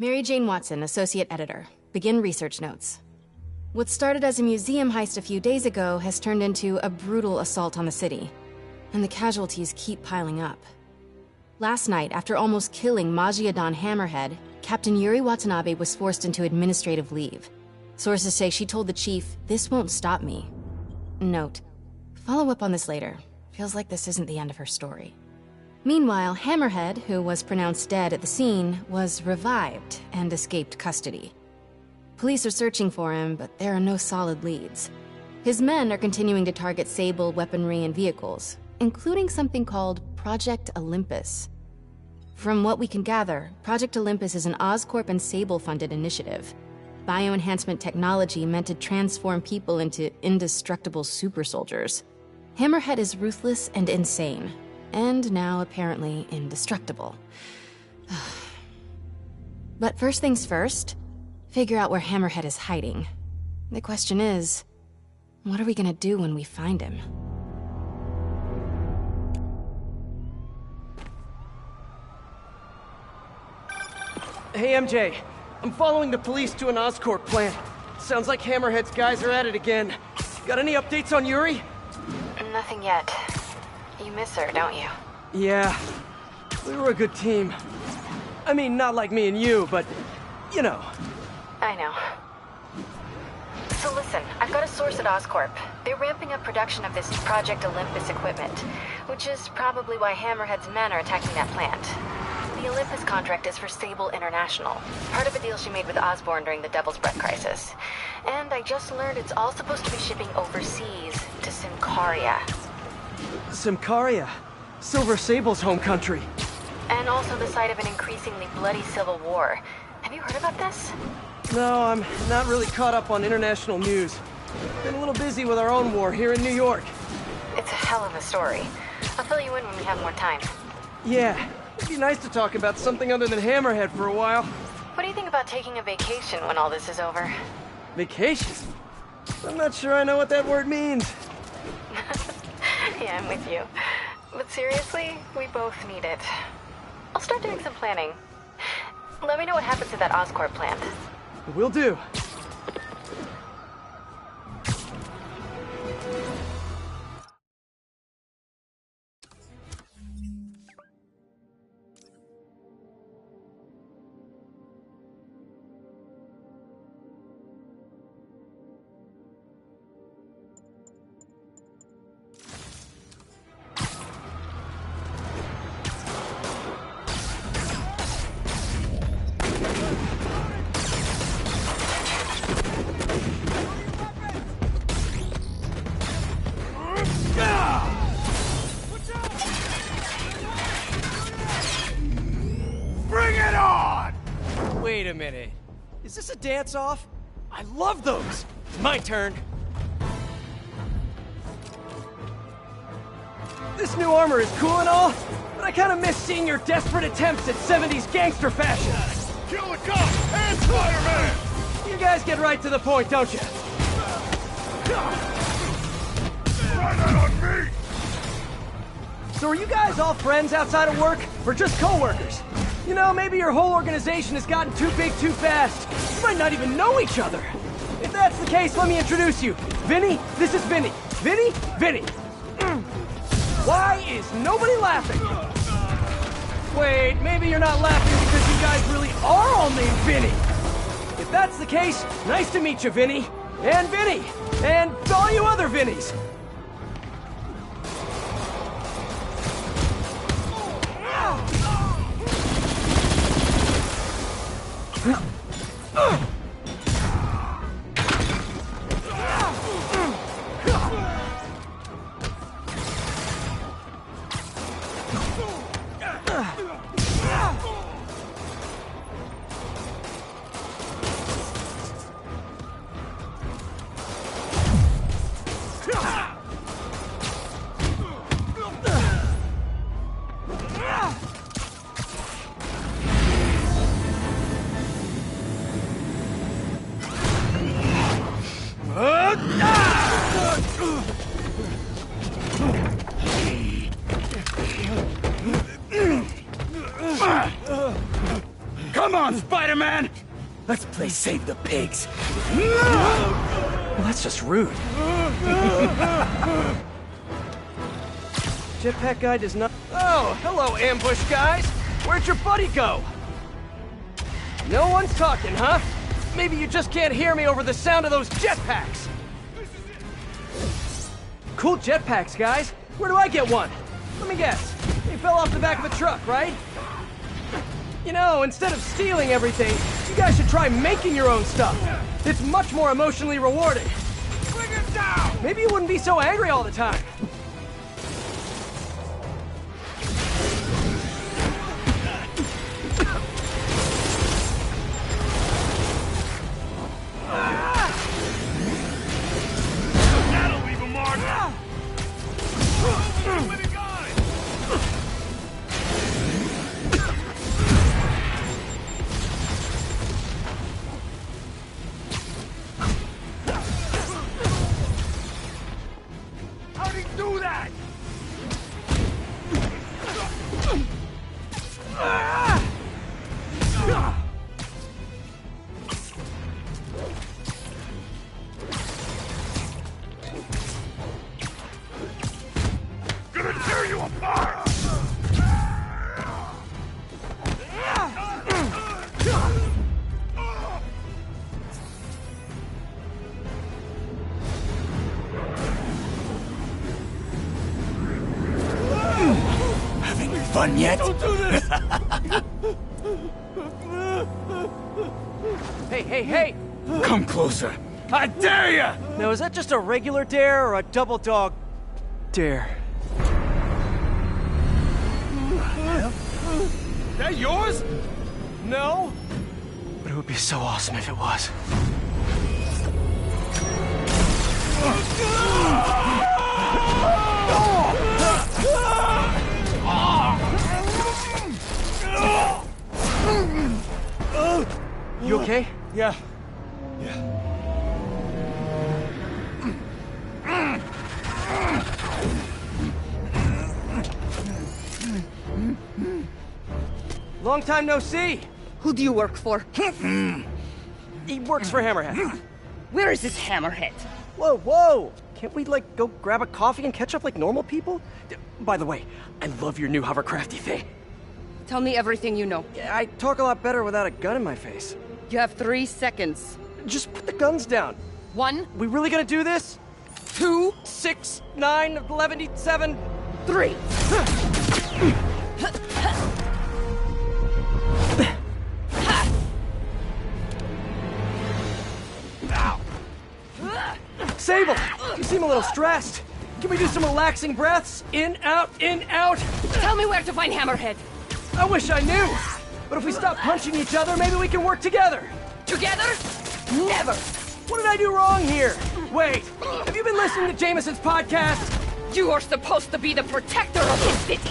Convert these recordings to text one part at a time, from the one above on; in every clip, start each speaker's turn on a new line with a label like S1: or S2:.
S1: Mary Jane Watson, Associate Editor. Begin research notes. What started as a museum heist a few days ago has turned into a brutal assault on the city, and the casualties keep piling up. Last night, after almost killing Majia Don Hammerhead, Captain Yuri Watanabe was forced into administrative leave. Sources say she told the chief, "This won't stop me." Note, follow up on this later. Feels like this isn't the end of her story. Meanwhile, Hammerhead, who was pronounced dead at the scene, was revived and escaped custody. Police are searching for him, but there are no solid leads. His men are continuing to target Sable weaponry and vehicles, including something called Project Olympus. From what we can gather, Project Olympus is an Oscorp and Sable-funded initiative. Bioenhancement technology meant to transform people into indestructible super soldiers. Hammerhead is ruthless and insane, and now apparently indestructible. But first things first, figure out where Hammerhead is hiding. The question is, what are we gonna do when we find him?
S2: Hey, MJ. I'm following the police to an Oscorp plant. Sounds like Hammerhead's guys are at it again. Got any updates on Yuri?
S1: Nothing yet. You miss her, don't you?
S2: Yeah. We were a good team. I mean, not like me and you, but, you know.
S1: I know. So listen, I've got a source at Oscorp. They're ramping up production of this Project Olympus equipment, which is probably why Hammerhead's men are attacking that plant. The Olympus contract is for Sable International, part of a deal she made with Osborn during the Devil's Breath crisis. And I just learned it's all supposed to be shipping overseas to Symkaria.
S2: Symkaria? Silver Sable's home country.
S1: And also the site of an increasingly bloody civil war. Have you heard about this?
S2: No, I'm not really caught up on international news. Been a little busy with our own war here in New York.
S1: It's a hell of a story. I'll fill you in when we have more time.
S2: Yeah, it'd be nice to talk about something other than Hammerhead for a while.
S1: What do you think about taking a vacation when all this is over?
S2: Vacation? I'm not sure I know what that word means.
S1: Yeah, I'm with you. But seriously, we both need it. I'll start doing some planning. Let me know what happens to that Oscorp plant.
S2: Will do. Wait a minute. Is this a dance-off? I love those! My turn. This new armor is cool and all, but I kinda miss seeing your desperate attempts at 70s gangster fashion.
S3: Kill the cop and Spider-Man!
S2: You guys get right to the point, don't you?
S3: Right out on me!
S2: So are you guys all friends outside of work, or just co-workers? You know, maybe your whole organization has gotten too big too fast. You might not even know each other. If that's the case, let me introduce you. Vinny, this is Vinny. Vinny, Vinny. Why is nobody laughing? Wait, maybe you're not laughing because you guys really are all named Vinny. If that's the case, nice to meet you, Vinny. And Vinny. And all you other Vinnies.
S3: Come
S4: on, Spider-Man! Let's play Save the Pigs.
S2: Well, that's just rude. Jetpack guy does not... Oh, hello, ambush guys! Where'd your buddy go? No one's talking, huh? Maybe you just can't hear me over the sound of those jetpacks. Cool jetpacks, guys. Where do I get one? Let me guess. They fell off the back of a truck, right? You know, instead of stealing everything, you guys should try making your own stuff. It's much more emotionally rewarding.
S3: Bring him down!
S2: Maybe you wouldn't be so angry all the time.
S3: That'll leave a mark! With a gun! How'd he do that? Gonna tear you apart!
S4: Having fun yet?
S3: Don't do this!
S2: Hey!
S4: Come closer. I dare ya!
S2: Now, is that just a regular dare or a double dog dare?
S3: That yours?
S2: No? But it would be so awesome if it was. You okay?
S3: Yeah.
S2: Long time no see.
S5: Who do you work for?
S2: He works for Hammerhead.
S5: Where is this hammerhead?
S2: Whoa! Can't we, like, go grab a coffee and catch up like normal people? By the way, I love your new hovercrafty thing.
S5: Tell me everything you know.
S2: Yeah, I talk a lot better without a gun in my face.
S5: You have 3 seconds.
S2: Just put the guns down.
S5: 1,
S2: We really gonna do this?
S5: 2,
S2: 6, 9, 11, 7...
S5: 3.
S2: Sable, you seem a little stressed. Can we do some relaxing breaths? In, out, in, out.
S5: Tell me where to find Hammerhead.
S2: I wish I knew. But if we stop punching each other, maybe we can work together.
S5: Together? Never.
S2: What did I do wrong here? Wait, have you been listening to Jameson's podcast?
S5: You are supposed to be the protector of this city.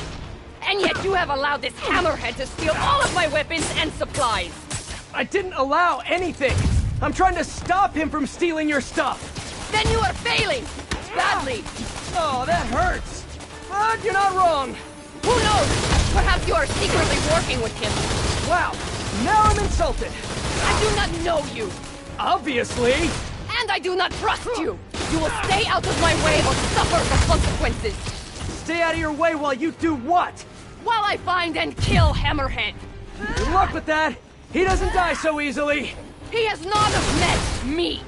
S5: And yet you have allowed this Hammerhead to steal all of my weapons and supplies.
S2: I didn't allow anything. I'm trying to stop him from stealing your stuff.
S5: Then you are failing. Badly.
S2: Oh, that hurts. But you're not wrong.
S5: Who knows? Perhaps you are secretly working with him.
S2: Wow, now I'm insulted.
S5: I do not know you.
S2: Obviously.
S5: And I do not trust you. You will stay out of my way or suffer the consequences.
S2: Stay out of your way while you do what?
S5: While I find and kill Hammerhead.
S2: Good luck with that. He doesn't die so easily.
S5: He has not met me.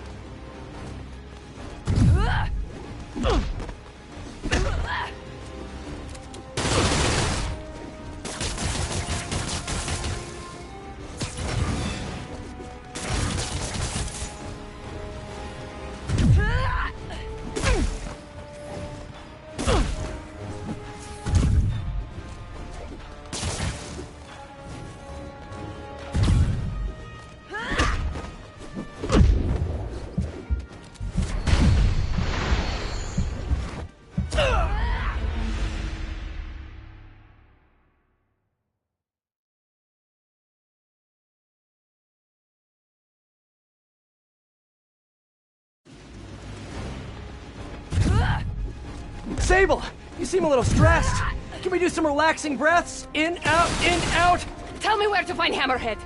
S2: Sable, you seem a little stressed. Can we do some relaxing breaths? In, out, in, out.
S5: Tell me where to find Hammerhead.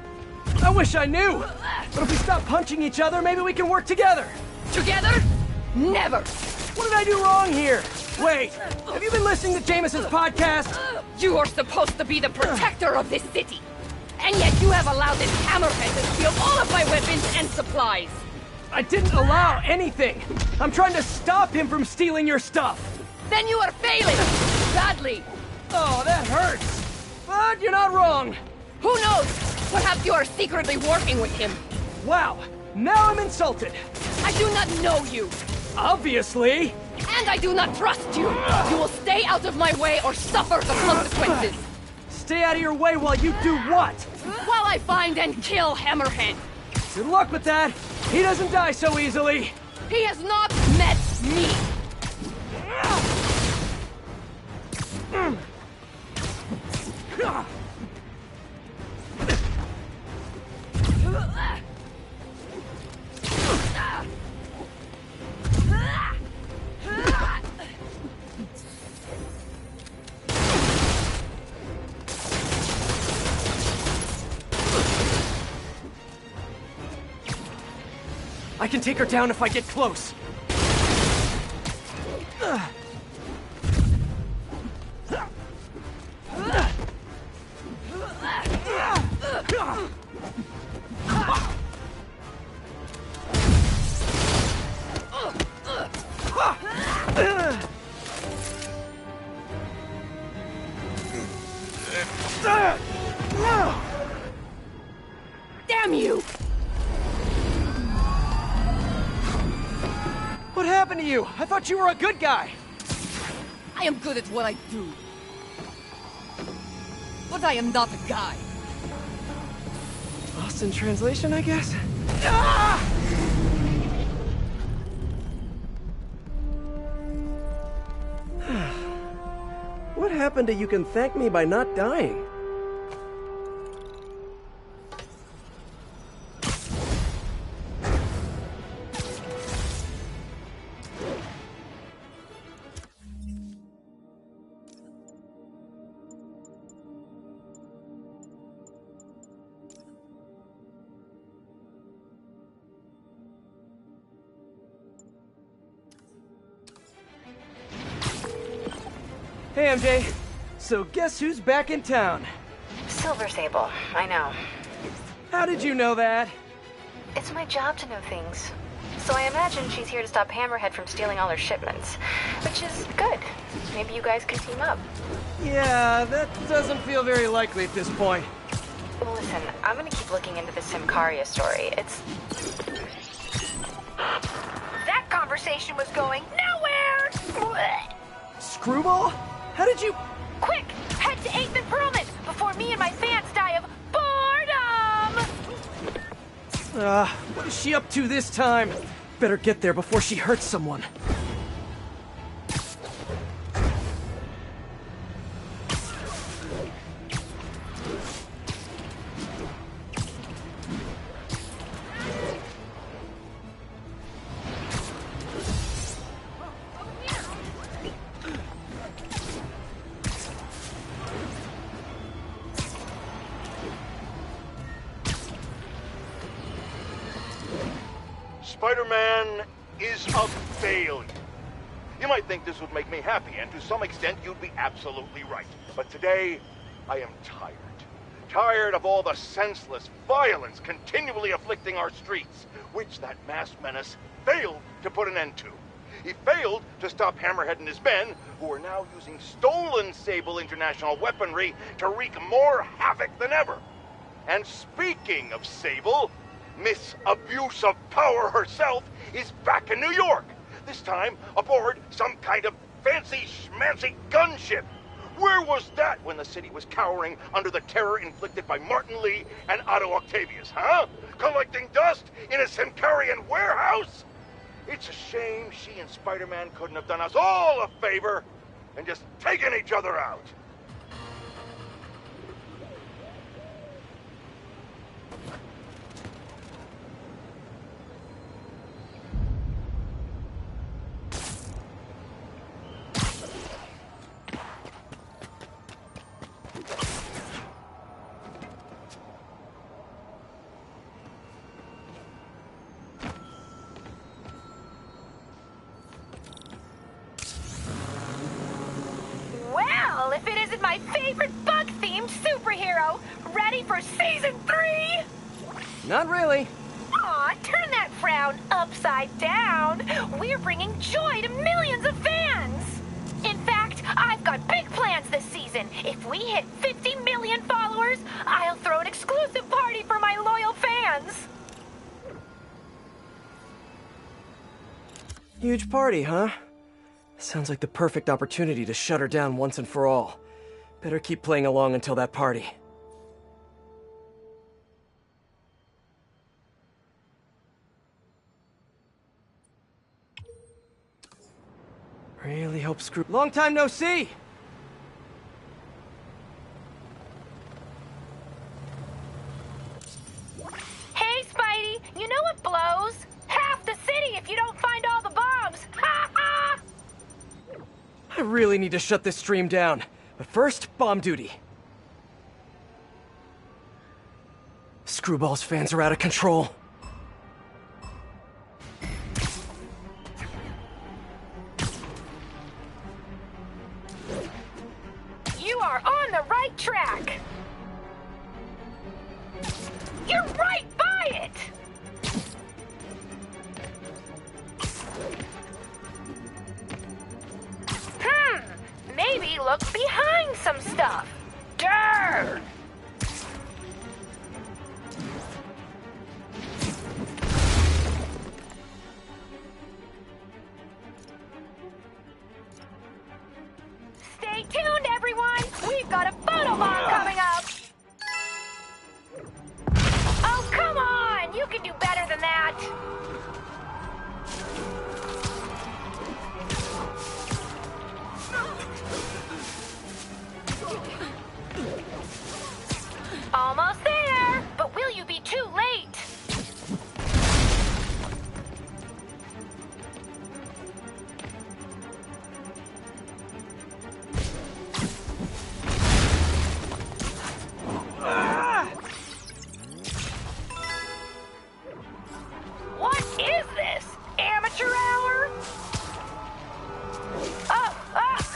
S2: I wish I knew! But if we stop punching each other, maybe we can work together!
S5: Together? Never!
S2: What did I do wrong here? Wait, have you been listening to Jameson's podcast?
S5: You are supposed to be the protector of this city! And yet you have allowed this hammerhead to steal all of my weapons and supplies!
S2: I didn't allow anything! I'm trying to stop him from stealing your stuff!
S5: Then you are failing! Badly!
S2: Oh, that hurts! But you're not wrong!
S5: Who knows? Perhaps you are secretly working with him.
S2: Wow, now I'm insulted!
S5: I do not know you!
S2: Obviously!
S5: And I do not trust you! You will stay out of my way or suffer the consequences!
S2: Stay out of your way while you do what?
S5: While I find and kill Hammerhead!
S2: Good luck with that! He doesn't die so easily!
S5: He has not met me!
S2: I can take her down if I get close.
S5: Damn you!
S2: What happened to you? I thought you were a good guy.
S5: I am good at what I do. But I am not a guy.
S2: Lost in translation, I guess? What happened to you can thank me by not dying? Hey, MJ. So guess who's back in town?
S1: Silver Sable, I know.
S2: How did you know that?
S1: It's my job to know things. So I imagine she's here to stop Hammerhead from stealing all her shipments. Which is good. Maybe you guys can team up.
S2: Yeah, that doesn't feel very likely at this point.
S1: Well, listen, I'm gonna keep looking into the Symkaria story. It's...
S6: That conversation was going nowhere!
S2: Screwball? How did you...
S6: Quick, head to 8th and Perlman before me and my fans die of boredom!
S2: What is she up to this time? Better get there before she hurts someone.
S3: Spider-Man is a failure. You might think this would make me happy, and to some extent you'd be absolutely right. But today, I am tired. Tired of all the senseless violence continually afflicting our streets, which that masked menace failed to put an end to. He failed to stop Hammerhead and his men, who are now using stolen Sable International weaponry to wreak more havoc than ever. And speaking of Sable, Miss Abuse of Power herself is back in New York, this time aboard some kind of fancy schmancy gunship. Where was that when the city was cowering under the terror inflicted by Martin Lee and Otto Octavius, huh? Collecting dust in a Symkarian warehouse? It's a shame she and Spider-Man couldn't have done us all a favor and just taken each other out.
S6: my favorite bug-themed superhero. Ready for Season 3?
S2: Not really.
S6: Aw, turn that frown upside down. We're bringing joy to millions of fans. In fact, I've got big plans this season. If we hit 50 million followers, I'll throw an exclusive party for my loyal fans.
S2: Huge party, huh? Sounds like the perfect opportunity to shut her down once and for all. Better keep playing along until that party. Really hope Screw... Long time no see!
S6: Hey, Spidey, you know what blows? Half the city if you don't find all the bombs! Ha ha!
S2: I really need to shut this stream down. But first, bomb duty. Screwball's fans are out of control.
S6: You are on the right track. You're right by it! Maybe look behind some stuff. Darn! Stay tuned, everyone! We've got a photobomb coming up! Oh, come on! You can do better than that! Almost there! But will you be too late? What is this? Amateur hour? Oh,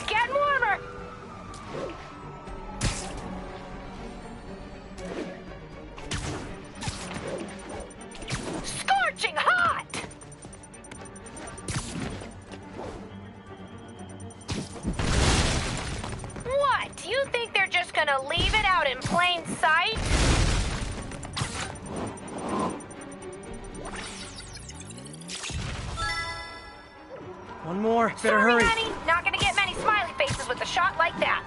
S6: getting warmer! Scorching hot! What? Do you think they're just gonna leave it out in plain sight?
S2: One more. Better
S6: Sorry,
S2: hurry.
S6: Manny. Not gonna get many smiley faces with a shot like that.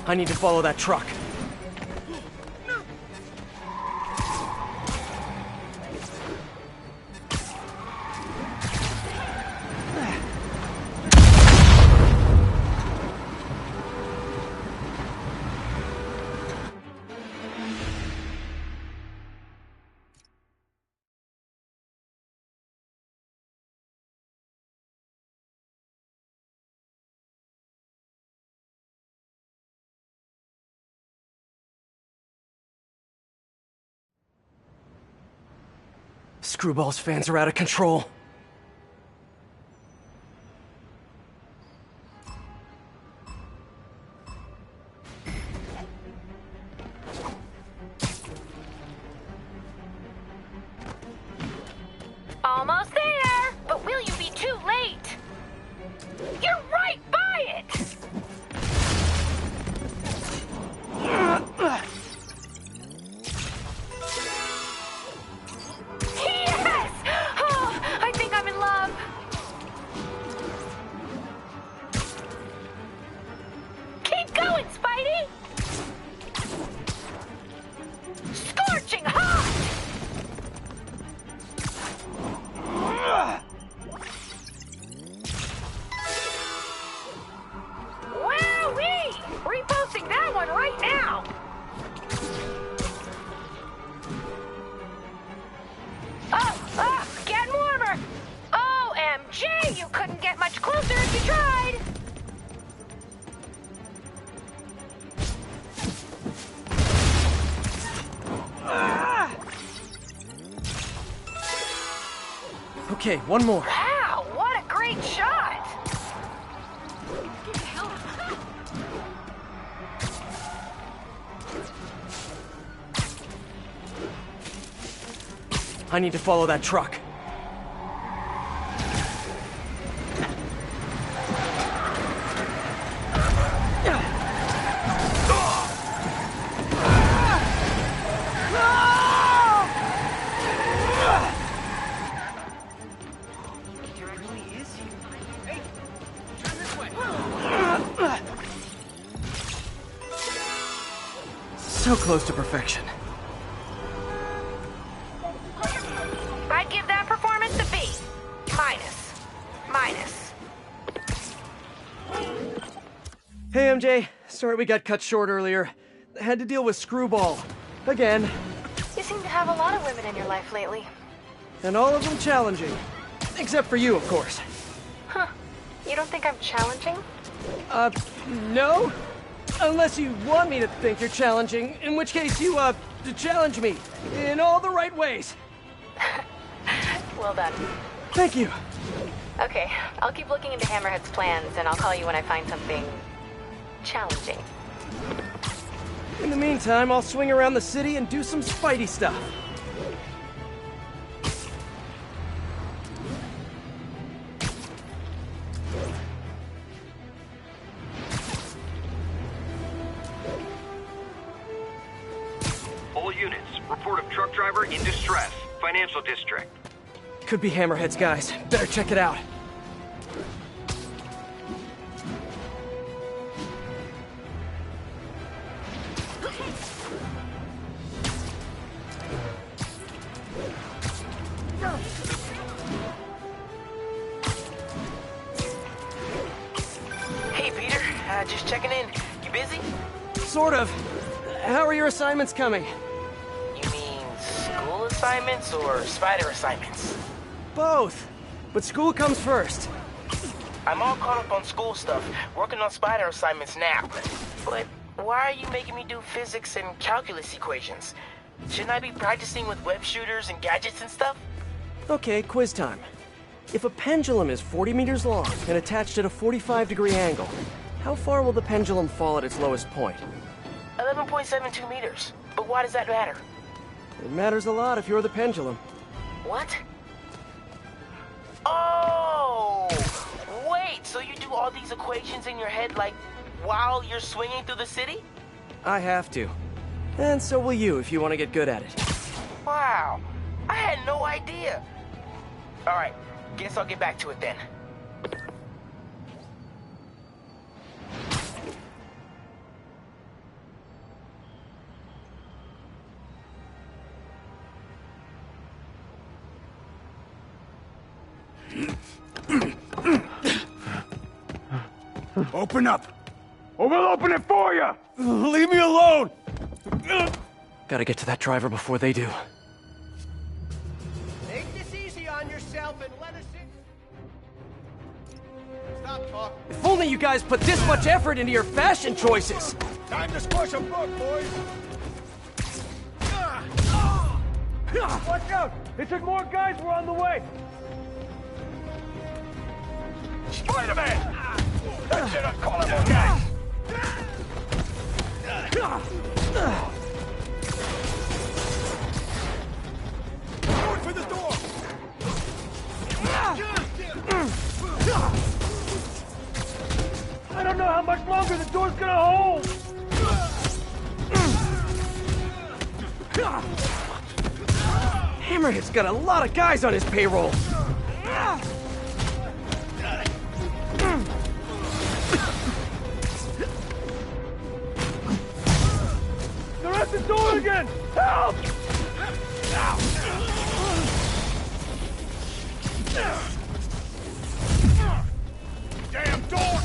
S2: I need to follow that truck. Screwball's fans are out of control.
S6: Almost there! But will you be too late? You're right by it! Yes! Oh, I
S2: Okay, one more.
S6: Wow, what a great shot!
S2: I need to follow that truck. So close to perfection.
S6: I'd give that performance a B. Minus.
S2: Hey, MJ. Sorry we got cut short earlier. Had to deal with Screwball. Again.
S6: You seem to have a lot of women in your life lately.
S2: And all of them challenging. Except for you, of course.
S6: Huh. You don't think I'm challenging?
S2: No? Unless you want me to think you're challenging, in which case you, challenge me. In all the right ways.
S6: Well done.
S2: Thank you.
S6: Okay, I'll keep looking into Hammerhead's plans, and I'll call you when I find something challenging.
S2: In the meantime, I'll swing around the city and do some Spidey stuff.
S7: All units, report of truck driver in distress. Financial district.
S2: Could be Hammerhead's guys. Better check it out.
S8: Hey, Peter. Just checking in. You busy?
S2: Sort of. How are your assignments coming?
S8: You mean school assignments or spider assignments?
S2: Both. But school comes first.
S8: I'm all caught up on school stuff, working on spider assignments now. But why are you making me do physics and calculus equations? Shouldn't I be practicing with web shooters and gadgets and stuff?
S2: Okay, quiz time. If a pendulum is 40 meters long and attached at a 45-degree angle, how far will the pendulum fall at its lowest point?
S8: 11.72 meters. But why does that matter?
S2: It matters a lot if you're the pendulum.
S8: What? Oh! Wait, so you do all these equations in your head, like, while you're swinging through the city?
S2: I have to. And so will you if you want to get good at it.
S8: Wow, I had no idea. All right, guess I'll get back to it then.
S4: Open up! Or we'll open it for you! Leave me alone!
S2: Gotta get to that driver before they do.
S9: Take this easy on yourself and let us in. Stop talking.
S2: If only you guys put this much effort into your fashion choices!
S9: Time to squash a book, boys.
S2: Watch out! It took more guys were on the way!
S9: Spider-Man! That's an uncallable guy! Going for the door!
S2: I don't know how much longer the door's gonna hold! Hammerhead's got a lot of guys on his payroll! They're at the door again! Help!
S9: Damn door!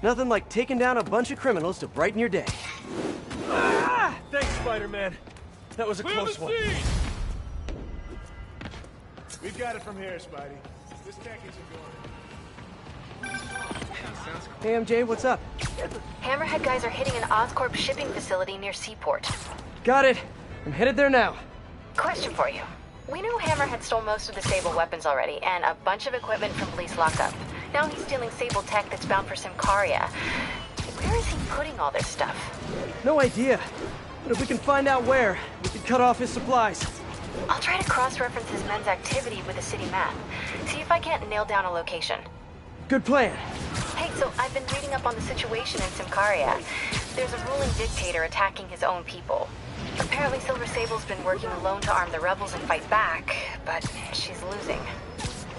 S2: Nothing like taking down a bunch of criminals to brighten your day. Ah! Thanks, Spider-Man. That was a close one.
S9: We've got it from here, Spidey. This can't get you going.
S2: Hey, MJ, what's up?
S1: Hammerhead guys are hitting an Oscorp shipping facility near Seaport.
S2: Got it. I'm headed there now.
S1: Question for you. We knew Hammerhead stole most of the Sable weapons already, and a bunch of equipment from police lockup. Now he's stealing Sable tech that's bound for Symkaria. Where is he putting all this stuff?
S2: No idea. But if we can find out where, we can cut off his supplies.
S1: I'll try to cross-reference his men's activity with the city map. See if I can't nail down a location.
S2: Good plan.
S1: Hey, so I've been reading up on the situation in Symkaria. There's a ruling dictator attacking his own people. Apparently Silver Sable's been working alone to arm the rebels and fight back, but she's losing.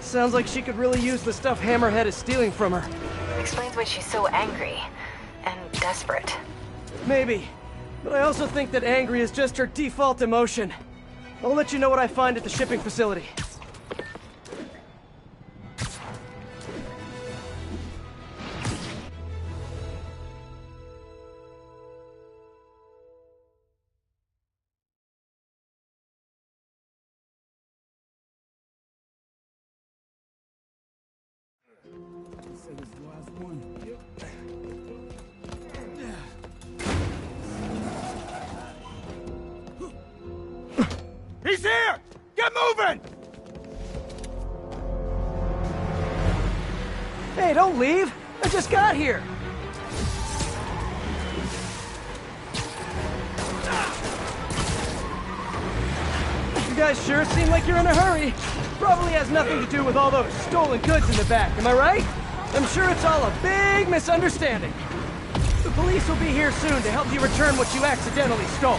S2: Sounds like she could really use the stuff Hammerhead is stealing from her.
S1: Explains why she's so angry and desperate.
S2: Maybe. But I also think that angry is just her default emotion. I'll let you know what I find at the shipping facility.
S4: He's here! Get moving!
S2: Hey, don't leave! I just got here! You guys sure seem like you're in a hurry. Probably has nothing to do with all those stolen goods in the back, am I right? I'm sure it's all a big misunderstanding. The police will be here soon to help you return what you accidentally stole.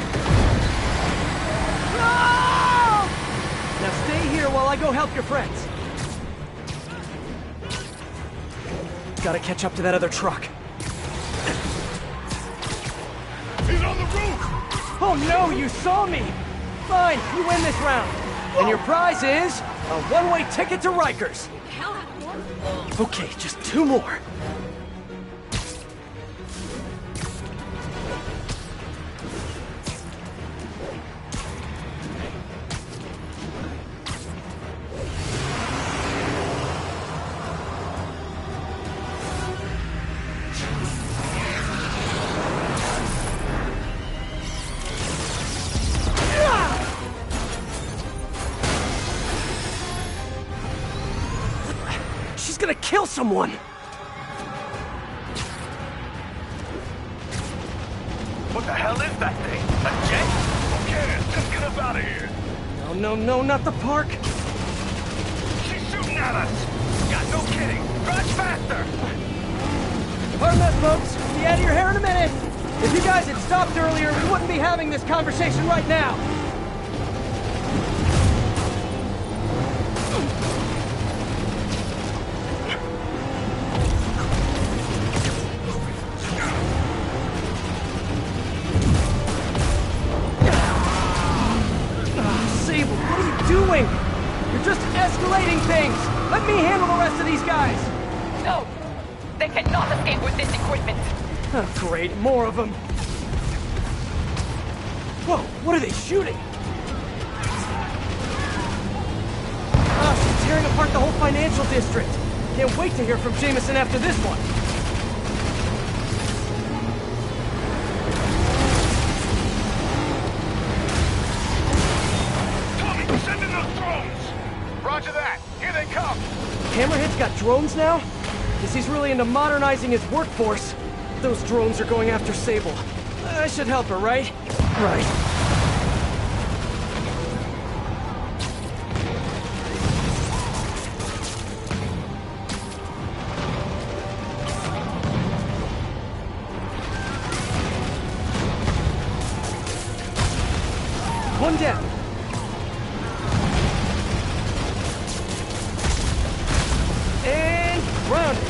S2: No! Now stay here while I go help your friends. Gotta catch up to that other truck.
S4: He's on the roof!
S2: Oh no, you saw me! Fine, you win this round. And your prize is a one-way ticket to Rikers. Okay, just 2 more. She's gonna kill someone!
S4: What the hell is that thing? A jet? Who cares? Just get us out of here!
S2: No, no, no, not the park!
S4: She's shooting at us! Yeah, no kidding! Drive faster!
S2: Pardon that, folks. We'll be out of your hair in a minute. If you guys had stopped earlier, we wouldn't be having this conversation right now. Sable, what are you doing? You're just escalating things. Let me handle the rest of these guys.
S5: No! They cannot escape with this equipment!
S2: Oh, great, more of them. Whoa, what are they shooting? She's tearing apart the whole financial district. Can't wait to hear from Jameson after this one.
S4: Tommy, send in those drones! Roger that! Here they come!
S2: Hammerhead's got drones now? Guess he's really into modernizing his workforce. Those drones are going after Sable. I should help her, right? Right. One down. And grounded.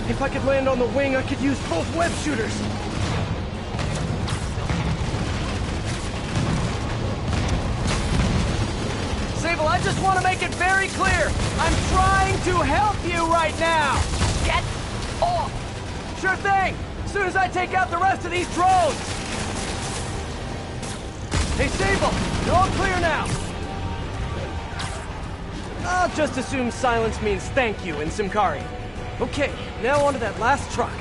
S2: If I could land on the wing, I could use both web shooters. Sable, I just just want to make it very clear. I'm trying to help you right now.
S5: Get off!
S2: Sure thing. As soon as I take out the rest of these drones. Hey, Sable, you're all clear now. I'll just assume silence means thank you in Symkaria. Okay, now onto that last truck.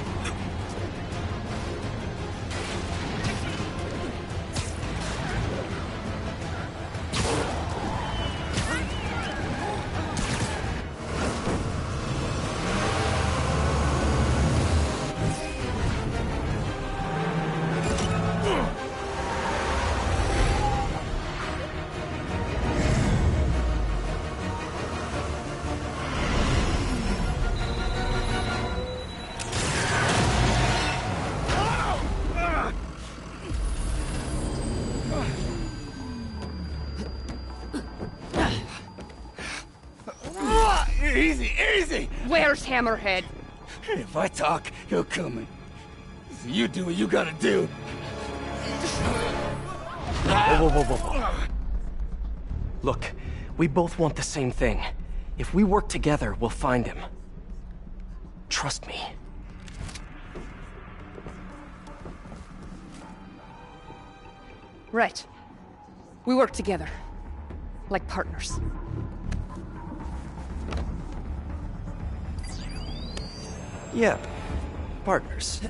S9: Easy, easy!
S5: Where's Hammerhead?
S9: If I talk, he'll kill me. So you do what you gotta do.
S2: Whoa. Look, we both want the same thing. If we work together, we'll find him. Trust me.
S5: Right. We work together. Like partners.
S2: Yeah, partners.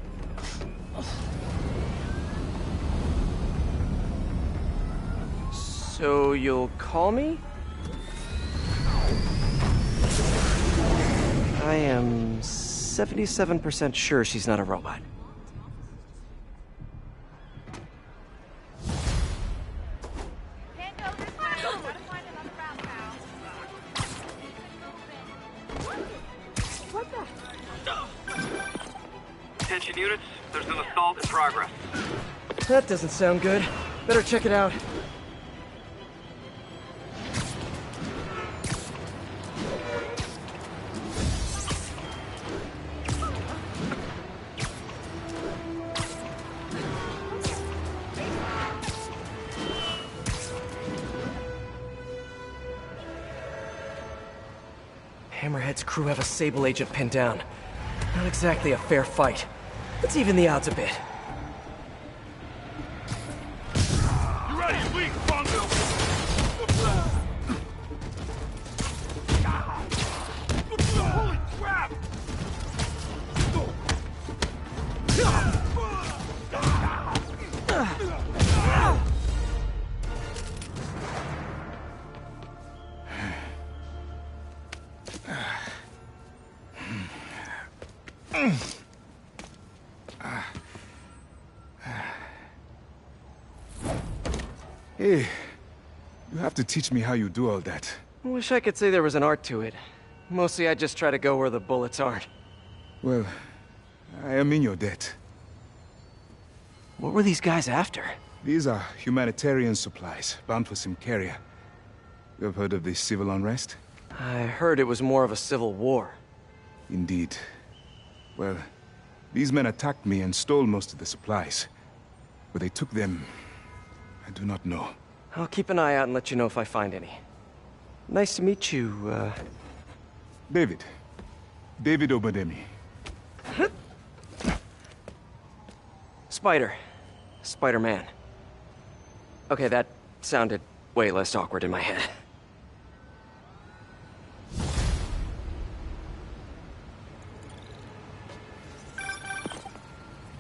S2: So you'll call me? I am 77% sure she's not a robot.
S7: Attention units, there's an assault in progress.
S2: That doesn't sound good. Better check it out. Hammerhead's crew have a Sable agent pinned down. Not exactly a fair fight. Let's even the odds a bit.
S4: You ready, weak, Bongo? Holy crap!
S10: Hey, you have to teach me how you do all that.
S2: I wish I could say there was an art to it. Mostly I just try to go where the bullets aren't.
S10: Well, I am in your debt.
S2: What were these guys after?
S10: These are humanitarian supplies, bound for Symkaria. You have heard of the civil unrest?
S2: I heard it was more of a civil war.
S10: Indeed. Well, these men attacked me and stole most of the supplies. Where they took them, I do not know.
S2: I'll keep an eye out and let you know if I find any. Nice to meet you,
S10: David. David Obademi.
S2: Spider. Spider-Man. Okay, that sounded way less awkward in my head.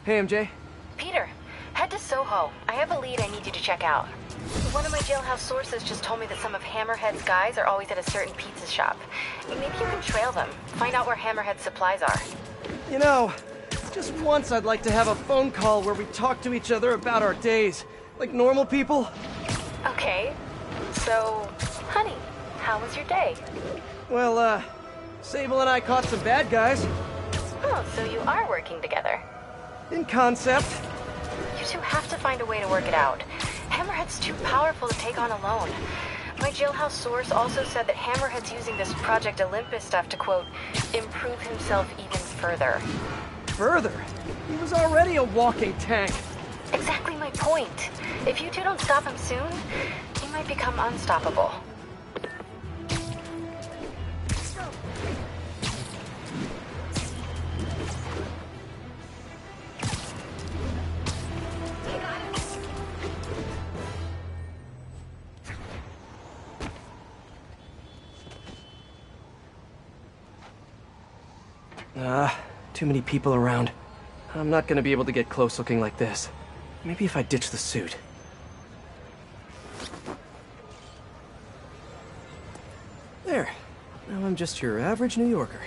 S2: Hey, MJ.
S6: Peter, head to Soho. I have a lead I need you to check out. One of my jailhouse sources just told me that some of Hammerhead's guys are always at a certain pizza shop. Maybe you can trail them, find out where Hammerhead's supplies are.
S2: You know, just once I'd like to have a phone call where we talk to each other about our days, like normal people.
S6: Okay, so, honey, how was your day?
S2: Well, Sable and I caught some bad guys.
S6: Oh, so you are working together.
S2: In concept.
S6: You two have to find a way to work it out. Hammerhead's too powerful to take on alone. My jailhouse source also said that Hammerhead's using this Project Olympus stuff to, quote, improve himself even further.
S2: Further? He was already a walking tank.
S6: Exactly my point. If you two don't stop him soon, he might become unstoppable.
S2: Too many people around. I'm not gonna be able to get close looking like this. Maybe if I ditch the suit. There. Now I'm just your average New Yorker.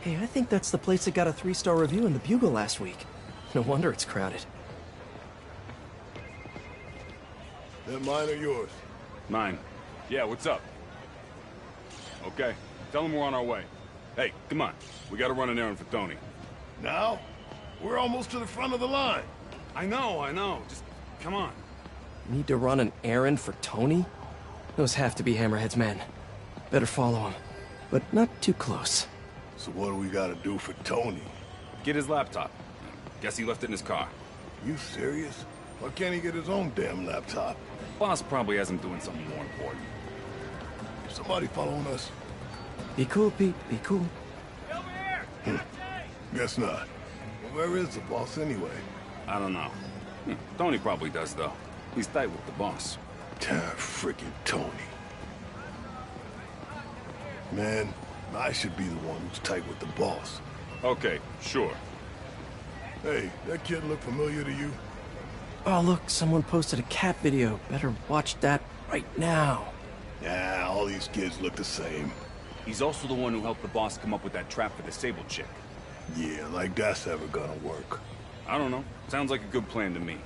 S2: Hey, I think that's the place that got a 3-star review in the Bugle last week. No wonder it's crowded.
S11: That mine or yours?
S12: Mine. Yeah, what's up? Okay, tell him we're on our way. Hey, come on. We gotta run an errand for Tony.
S11: Now? We're almost to the front of the line.
S12: I know. Just, come on.
S2: Need to run an errand for Tony? Those have to be Hammerhead's men. Better follow him, but not too close.
S11: So what do we gotta do for Tony?
S12: Get his laptop. Guess he left it in his car.
S11: You serious? Why can't he get his own damn laptop?
S12: Boss probably has him doing something more important.
S11: Somebody following us?
S2: Be cool, Pete. Be cool.
S11: Guess not. Well, where is the boss anyway?
S12: I don't know. Tony probably does, though. He's tight with the boss.
S11: Frickin' Tony. Man, I should be the one who's tight with the boss.
S12: Okay, sure.
S11: Hey, that kid look familiar to you?
S2: Oh, look, someone posted a cat video. Better watch that right now.
S11: Nah, all these kids look the same.
S12: He's also the one who helped the boss come up with that trap for the Sable chick.
S11: Yeah, like that's ever gonna work.
S12: I don't know. Sounds like a good plan to me.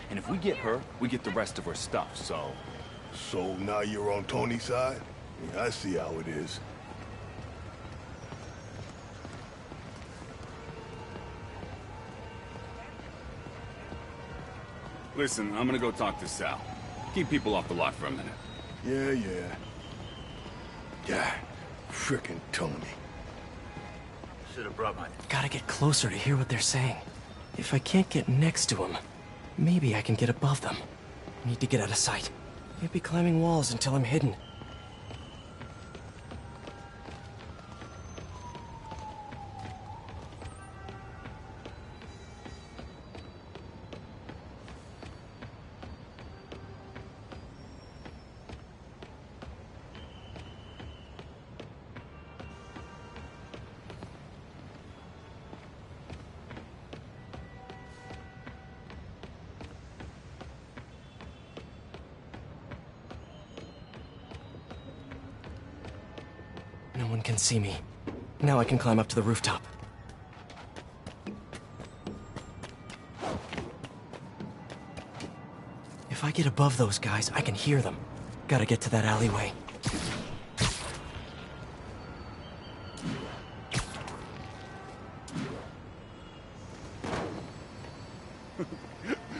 S12: And if we get her, we get the rest of her stuff, so...
S11: So now you're on Tony's side? Yeah, I see how it is.
S12: Listen, I'm gonna go talk to Sal. Keep people off the lot for a minute.
S11: Yeah. Yeah, frickin' Tony.
S9: Should've brought my...
S2: Gotta get closer to hear what they're saying. If I can't get next to him, maybe I can get above them. Need to get out of sight. Can't be climbing walls until I'm hidden. No one can see me. Now I can climb up to the rooftop. If I get above those guys, I can hear them. Gotta get to that alleyway.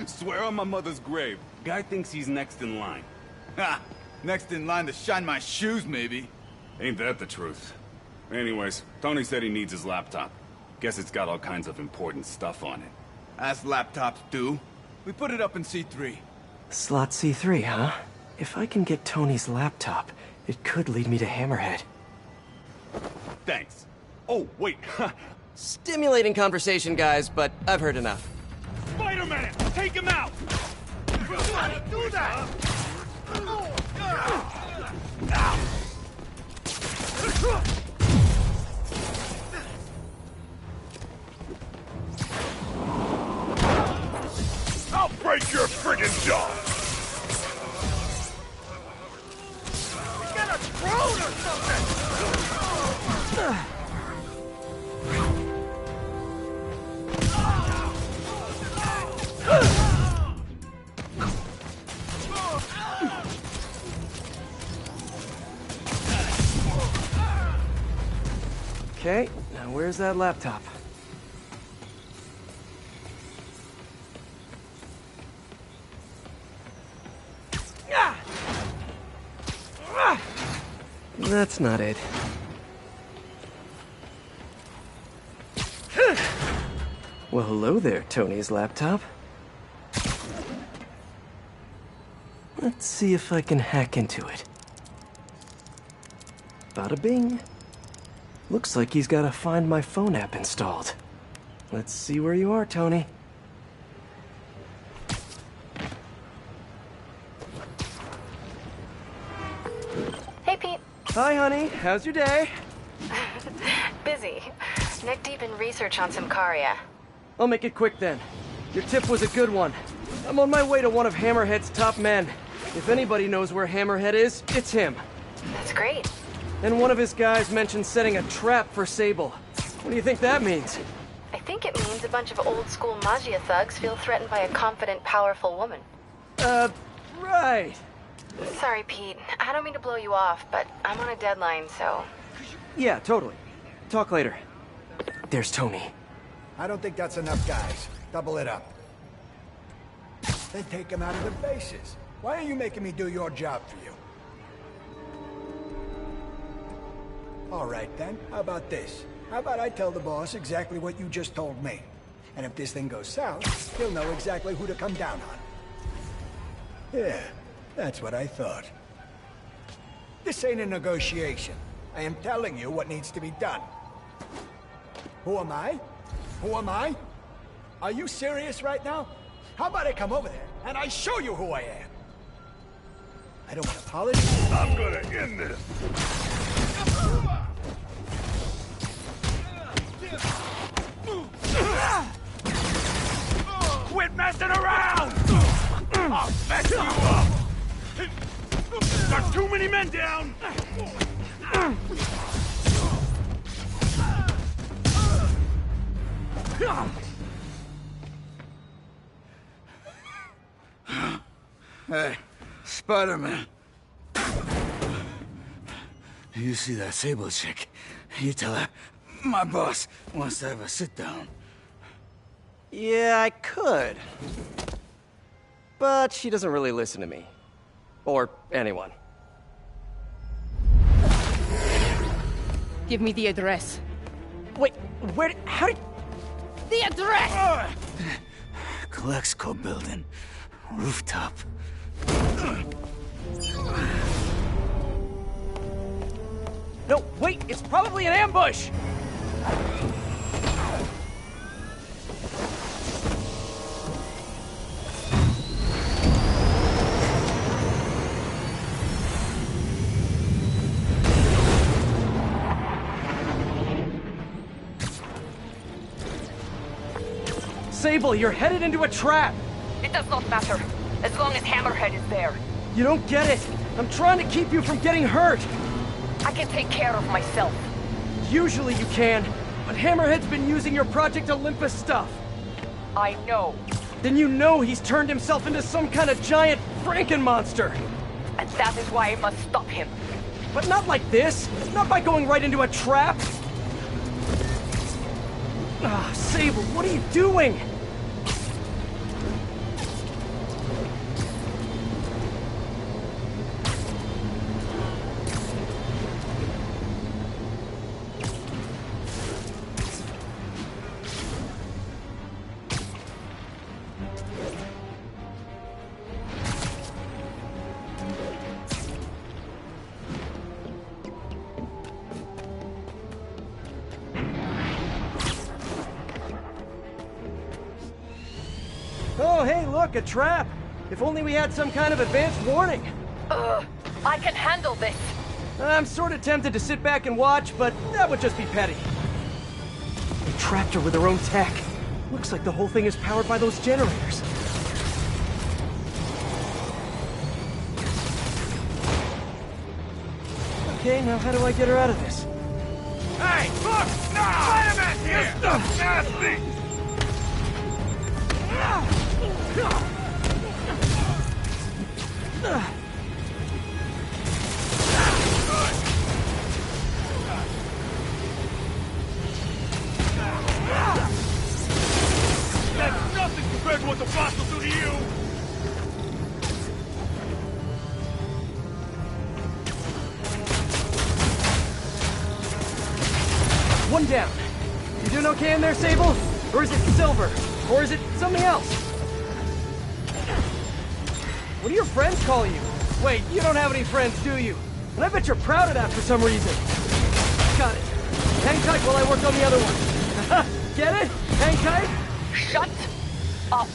S12: Swear on my mother's grave. Guy thinks he's next in line.
S13: Ha! Next in line to shine my shoes, maybe.
S12: Ain't that the truth? Anyways, Tony said he needs his laptop. Guess it's got all kinds of important stuff on it.
S13: As laptops do. We put it up in C3.
S2: Slot C3, huh? If I can get Tony's laptop, it could lead me to Hammerhead.
S12: Thanks. Oh, wait.
S2: Stimulating conversation, guys, but I've heard enough.
S12: Spider-Man! Take him out!
S9: You gotta do that!
S11: I'll break your friggin' jaw!
S9: Get a drone or something!
S2: Okay, now where's that laptop? That's not it. Well, hello there, Tony's laptop. Let's see if I can hack into it. Bada bing. Looks like he's got a Find My Phone app installed. Let's see where you are, Tony.
S6: Hey, Pete.
S2: Hi, honey. How's your day?
S6: Busy.
S1: busy. Neck deep in research on Symkaria.
S2: I'll make it quick then. Your tip was a good one. I'm on my way to one of Hammerhead's top men. If anybody knows where Hammerhead is, it's him.
S1: That's great.
S2: And one of his guys mentioned setting a trap for Sable. What do you think that means?
S1: I think it means a bunch of old-school Maggia thugs feel threatened by a confident, powerful woman.
S2: Right.
S1: Sorry, Pete. I don't mean to blow you off, but I'm on a deadline, so...
S2: Yeah, totally. Talk later. There's Tony.
S9: I don't think that's enough guys. Double it up. Then take him out of the bases. Why are you making me do your job for you? All right, then. How about this? How about I tell the boss exactly what you just told me? And if this thing goes south, he'll know exactly who to come down on. Yeah, that's what I thought. This ain't a negotiation. I am telling you what needs to be done. Who am I? Who am I? Are you serious right now? How about I come over there and I show you who I am? I don't want apologies.
S11: I'm gonna end this.
S4: Quit messing around! I'll mess you up! There's too many men down!
S13: Hey, Spider-Man. You see that Sable chick? You tell her my boss wants to have a sit-down.
S2: Yeah, I could. But she doesn't really listen to me. Or anyone.
S5: Give me the address.
S2: Wait, how did...
S5: The address!
S13: Colexco building. Rooftop.
S2: No, wait, it's probably an ambush! Sable, you're headed into a trap!
S5: It does not matter, as long as Hammerhead is there.
S2: You don't get it! I'm trying to keep you from getting hurt!
S5: I can take care of myself.
S2: Usually you can, but Hammerhead's been using your Project Olympus stuff.
S5: I know.
S2: Then you know he's turned himself into some kind of giant Frankenmonster!
S5: And that is why I must stop him.
S2: But not like this! Not by going right into a trap! Ah, Sable, what are you doing? Oh, hey, look, a trap! If only we had some kind of advanced warning!
S5: I can handle this!
S2: I'm sort of tempted to sit back and watch, but that would just be petty. They trapped her with their own tech. Looks like the whole thing is powered by those generators. Okay, now how do I get her out of this?
S4: Hey, look! No! Spider-Man here! This stuff's nasty! That's nothing compared to what the boss will do to you!
S2: One down. You doing okay in there, Sable? Or is it Silver? Or is it something else? What do your friends call you? Wait, you don't have any friends, do you? And I bet you're proud of that for some reason. Got it. Hang tight while I work on the other one. Get it? Hang tight?
S5: Shut up.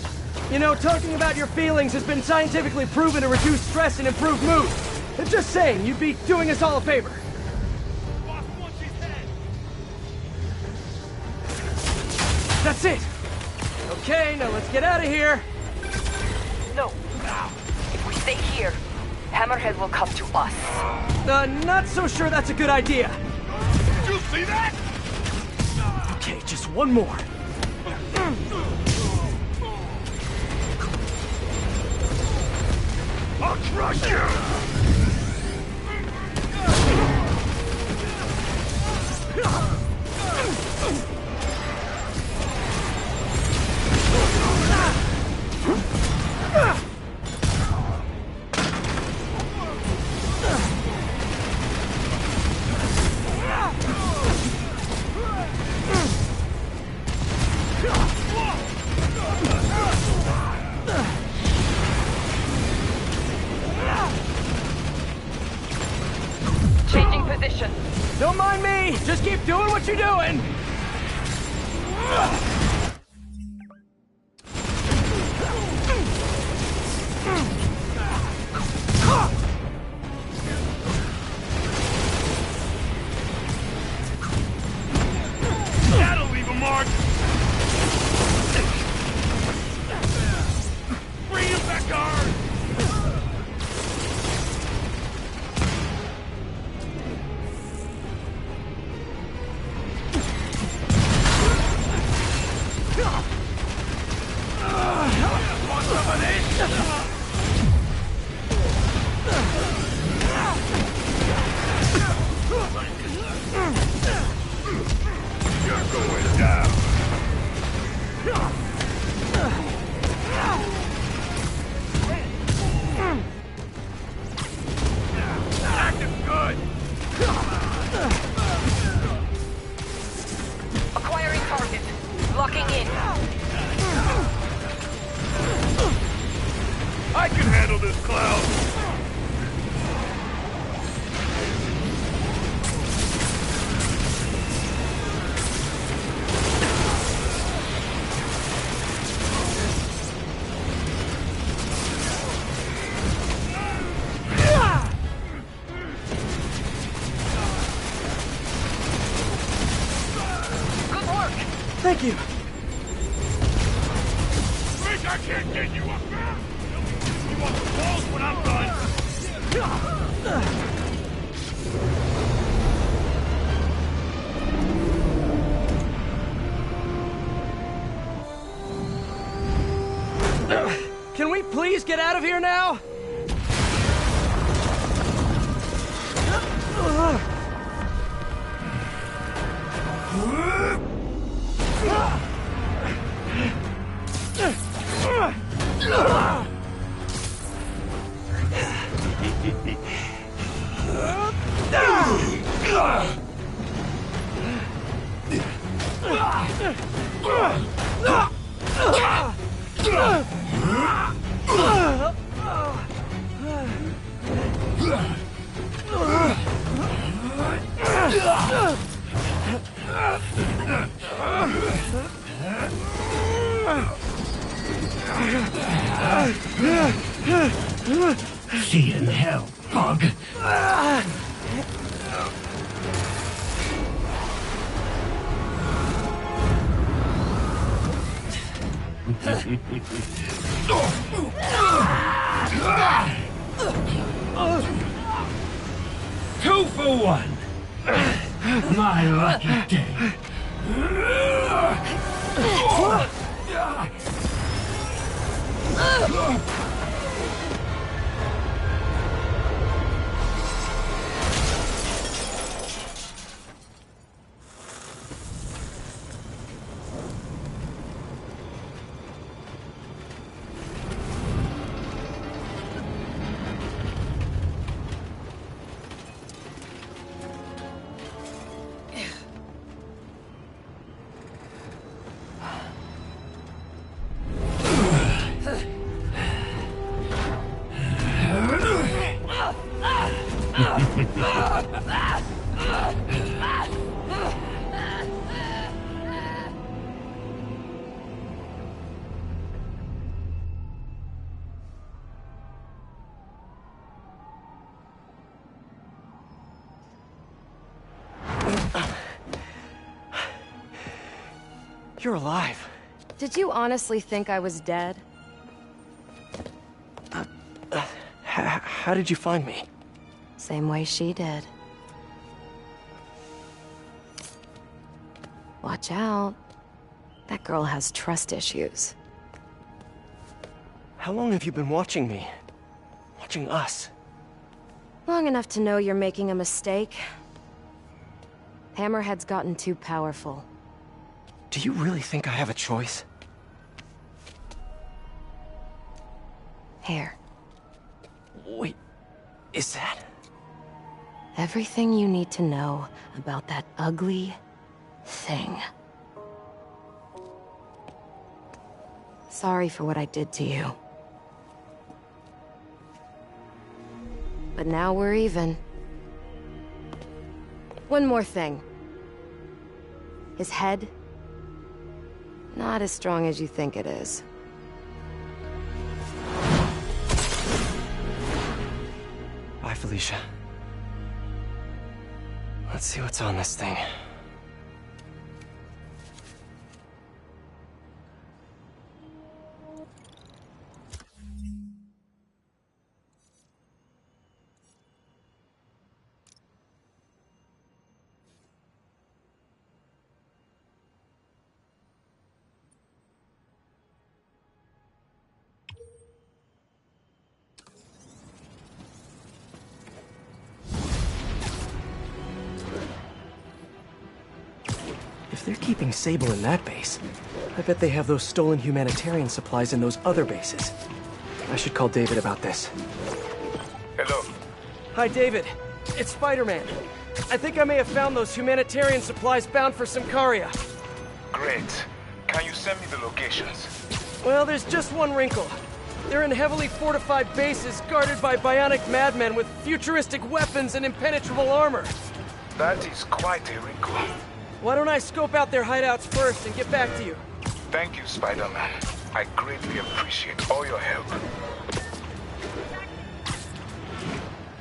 S2: You know, talking about your feelings has been scientifically proven to reduce stress and improve mood. And just saying, you'd be doing us all a favor. That's it! Okay, now let's get out of here!
S5: No. If we stay here, Hammerhead will come to us.
S2: Not so sure that's a good idea.
S3: Did you see that?
S2: Okay, just one more.
S3: I'll crush you!
S5: Changing position.
S2: Don't mind me! Just keep doing what you're doing!
S3: That'll leave a mark! Bring him back on! Want some of this? You're going down. Acting good.
S5: Acquiring target. Locking in.
S3: I can handle this, Cloud.
S5: Good work.
S2: Thank you.
S3: Think I can't get you up there? You want the balls when I'm done?
S2: Can we please get out of here now?
S13: See you in hell, bug. Two for one. My lucky day.
S2: You're alive.
S5: Did you honestly think I was dead?
S2: How did you find me?
S5: Same way she did. Watch out. That girl has trust issues.
S2: How long have you been watching me? Watching us?
S5: Long enough to know you're making a mistake. Hammerhead's gotten too powerful.
S2: Do you really think I have a choice?
S5: Here.
S2: Wait, is that?
S5: Everything you need to know about that ugly thing. Sorry for what I did to you. But now we're even. One more thing. His head, not as strong as you think it is.
S2: Bye, Felicia. Let's see what's on this thing. If they're keeping Sable in that base, I bet they have those stolen humanitarian supplies in those other bases. I should call David about this.
S4: Hello.
S2: Hi, David. It's Spider-Man. I think I may have found those humanitarian supplies bound for Symkaria.
S4: Great. Can you send me the locations?
S2: Well, there's just one wrinkle. They're in heavily fortified bases guarded by bionic madmen with futuristic weapons and impenetrable armor.
S4: That is quite a wrinkle.
S2: Why don't I scope out their hideouts first and get back to you?
S4: Thank you, Spider-Man. I greatly appreciate all your help.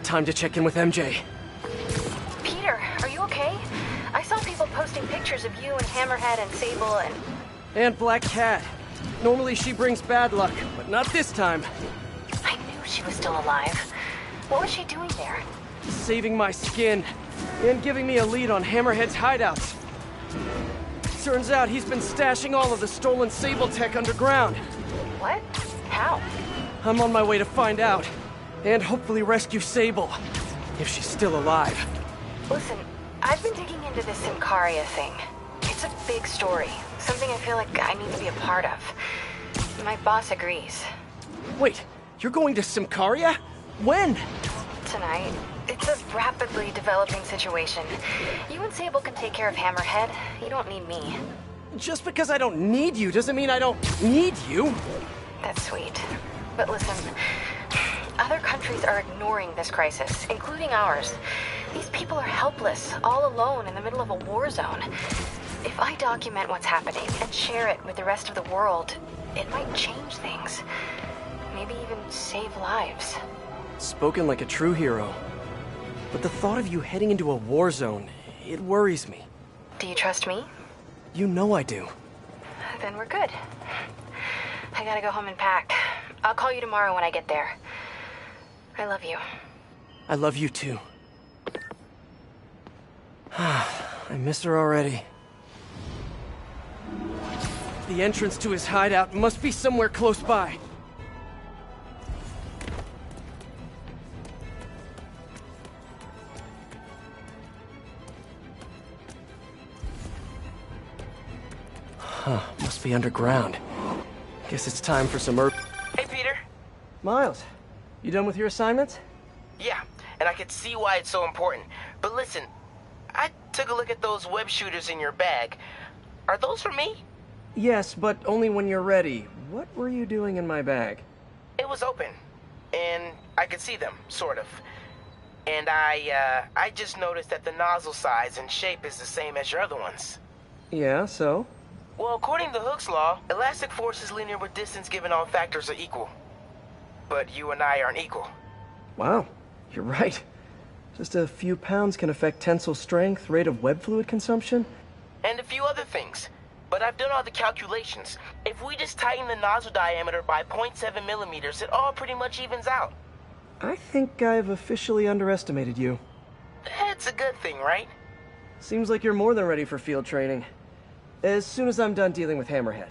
S2: Time to check in with MJ.
S6: Peter, are you okay? I saw people posting pictures of you and Hammerhead and Sable and...
S2: And Black Cat. Normally she brings bad luck, but not this time.
S6: I knew she was still alive. What was she doing there?
S2: Saving my skin, and giving me a lead on Hammerhead's hideouts. Turns out he's been stashing all of the stolen Sable tech underground.
S6: What? How?
S2: I'm on my way to find out, and hopefully rescue Sable, if she's still alive.
S6: Listen, I've been digging into this Symkaria thing. It's a big story, something I feel like I need to be a part of. My boss agrees.
S2: Wait, you're going to Symkaria? When?
S6: Tonight. It's a rapidly developing situation. You and Sable can take care of Hammerhead. You don't need me.
S2: Just because I don't need you doesn't mean I don't need you.
S6: That's sweet. But listen, other countries are ignoring this crisis, including ours. These people are helpless, all alone in the middle of a war zone. If I document what's happening and share it with the rest of the world, it might change things. Maybe even save lives.
S2: Spoken like a true hero. But the thought of you heading into a war zone, it worries me.
S6: Do you trust me?
S2: You know I do.
S6: Then we're good. I gotta go home and pack. I'll call you tomorrow when I get there. I love you.
S2: I love you too. I miss her already. The entrance to his hideout must be somewhere close by. Huh, must be underground. Guess it's time for some
S8: Hey, Peter.
S2: Miles, you done with your assignments?
S8: Yeah, and I could see why it's so important. But listen, I took a look at those web shooters in your bag. Are those for me?
S2: Yes, but only when you're ready. What were you doing in my bag?
S8: It was open, and I could see them, sort of. And I just noticed that the nozzle size and shape is the same as your other ones.
S2: Yeah, so?
S8: Well, according to Hooke's law, elastic force is linear with distance given all factors are equal. But you and I aren't equal.
S2: Wow, you're right. Just a few pounds can affect tensile strength, rate of web fluid consumption.
S8: And a few other things. but I've done all the calculations. If we just tighten the nozzle diameter by 0.7 millimeters, it all pretty much evens out.
S2: I think I've officially underestimated you.
S8: That's a good thing, right?
S2: Seems like you're more than ready for field training. As soon as I'm done dealing with Hammerhead.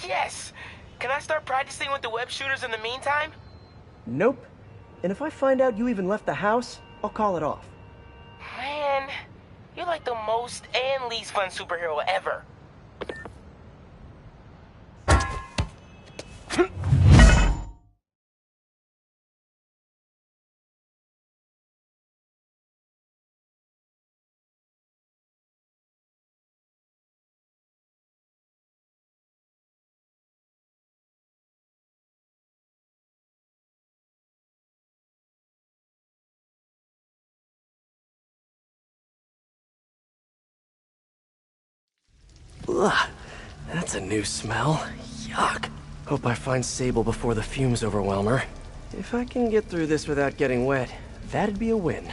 S8: Yes! Can I start practicing with the web shooters in the meantime?
S2: Nope. And if I find out you even left the house, I'll call it off.
S8: Man, you're like the most and least fun superhero ever.
S2: Ugh, that's a new smell. Yuck. Hope I find Sable before the fumes overwhelm her. If I can get through this without getting wet, that'd be a win.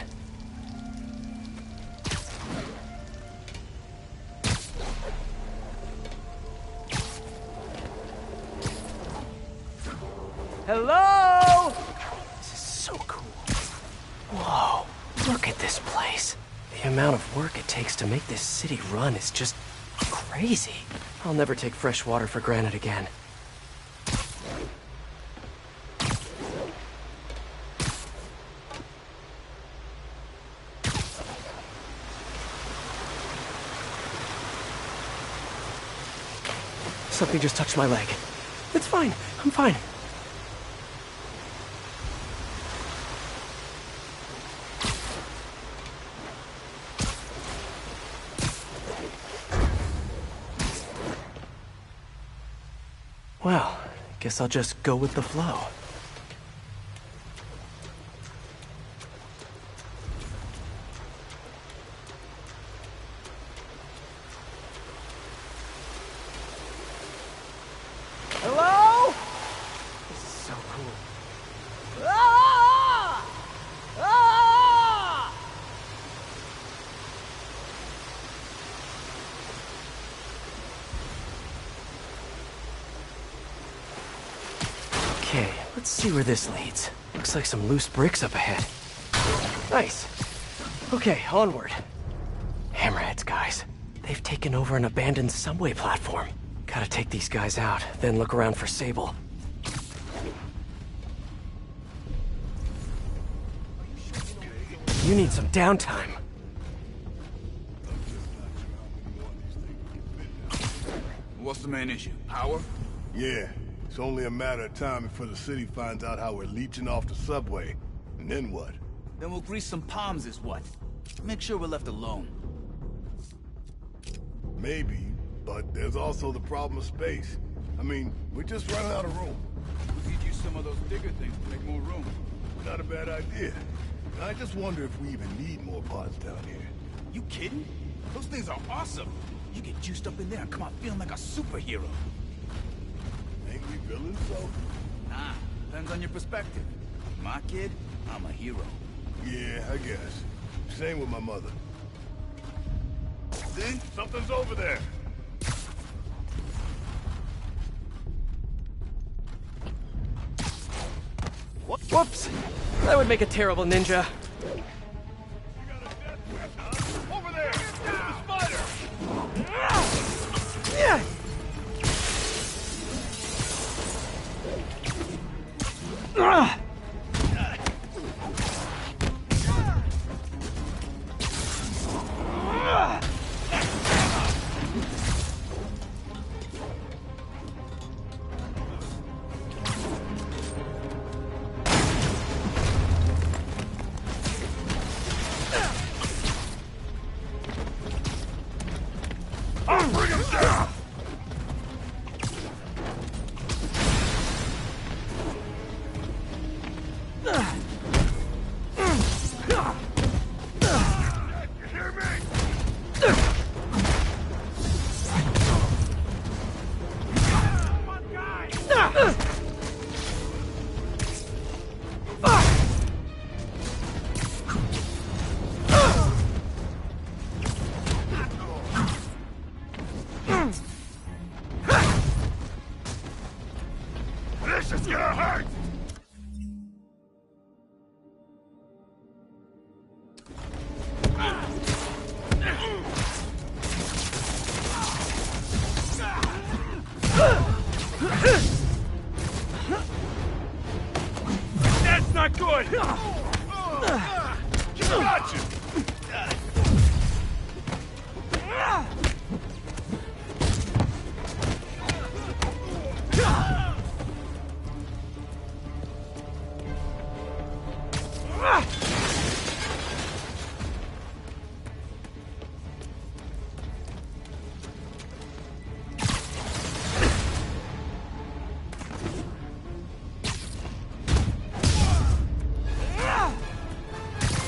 S2: Hello? This is so cool. Whoa, look at this place. The amount of work it takes to make this city run is just crazy. I'll never take fresh water for granted again. Something just touched my leg. It's fine. I'm fine. Well, guess I'll just go with the flow. Hello? This is so cool. Ah! Ah! Okay, let's see where this leads. Looks like some loose bricks up ahead. Nice. Okay, onward. Hammerheads, guys. They've taken over an abandoned subway platform. Gotta take these guys out, then look around for Sable. You need some downtime.
S13: What's the main issue? Power?
S11: Yeah, it's only a matter of time before the city finds out how we're leeching off the subway. And then what?
S13: Then we'll grease some palms is what? Make sure we're left alone.
S11: Maybe, but there's also the problem of space. I mean, we're just running out of room.
S13: We could use some of those bigger things to make more room.
S11: Not a bad idea. I just wonder if we even need more pods down here.
S13: You kidding? Those things are awesome. You get juiced up in there and come out feeling like a superhero.
S11: Ain't we villains, so?
S13: Nah, depends on your perspective. My kid, I'm a hero.
S11: Yeah, I guess. Same with my mother. See? Something's over there.
S2: Whoops! That would make a terrible ninja.
S11: Over there! Spider!
S2: Yeah!
S11: Bring him down! You hear me?
S4: not good! Got you!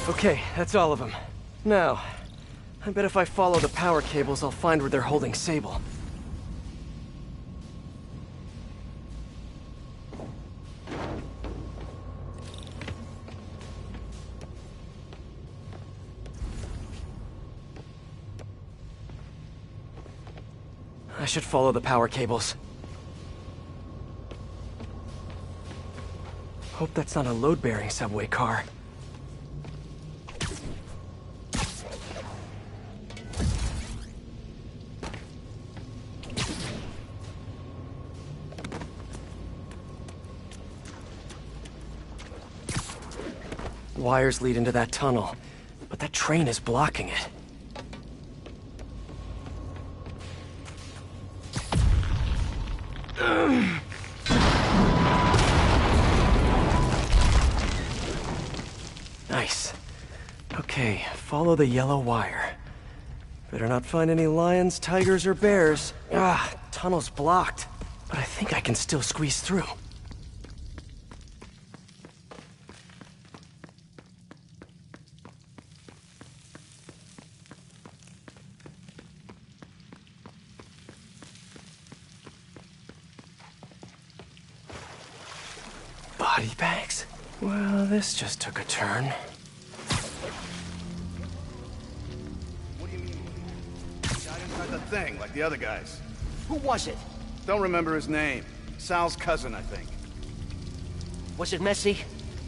S2: Okay, that's all of them. Now, I bet if I follow the power cables, I'll find where they're holding Sable. I should follow the power cables. Hope that's not a load-bearing subway car. Wires lead into that tunnel, but that train is blocking it. Nice. Okay, follow the yellow wire. Better not find any lions, tigers, or bears. Tunnel's blocked, but I think I can still squeeze through. Body bags? Well, this just took a turn.
S11: What do you mean? Got inside the thing, like the other guys.
S14: Who was it?
S11: Don't remember his name. Sal's cousin, I think.
S14: Was it messy?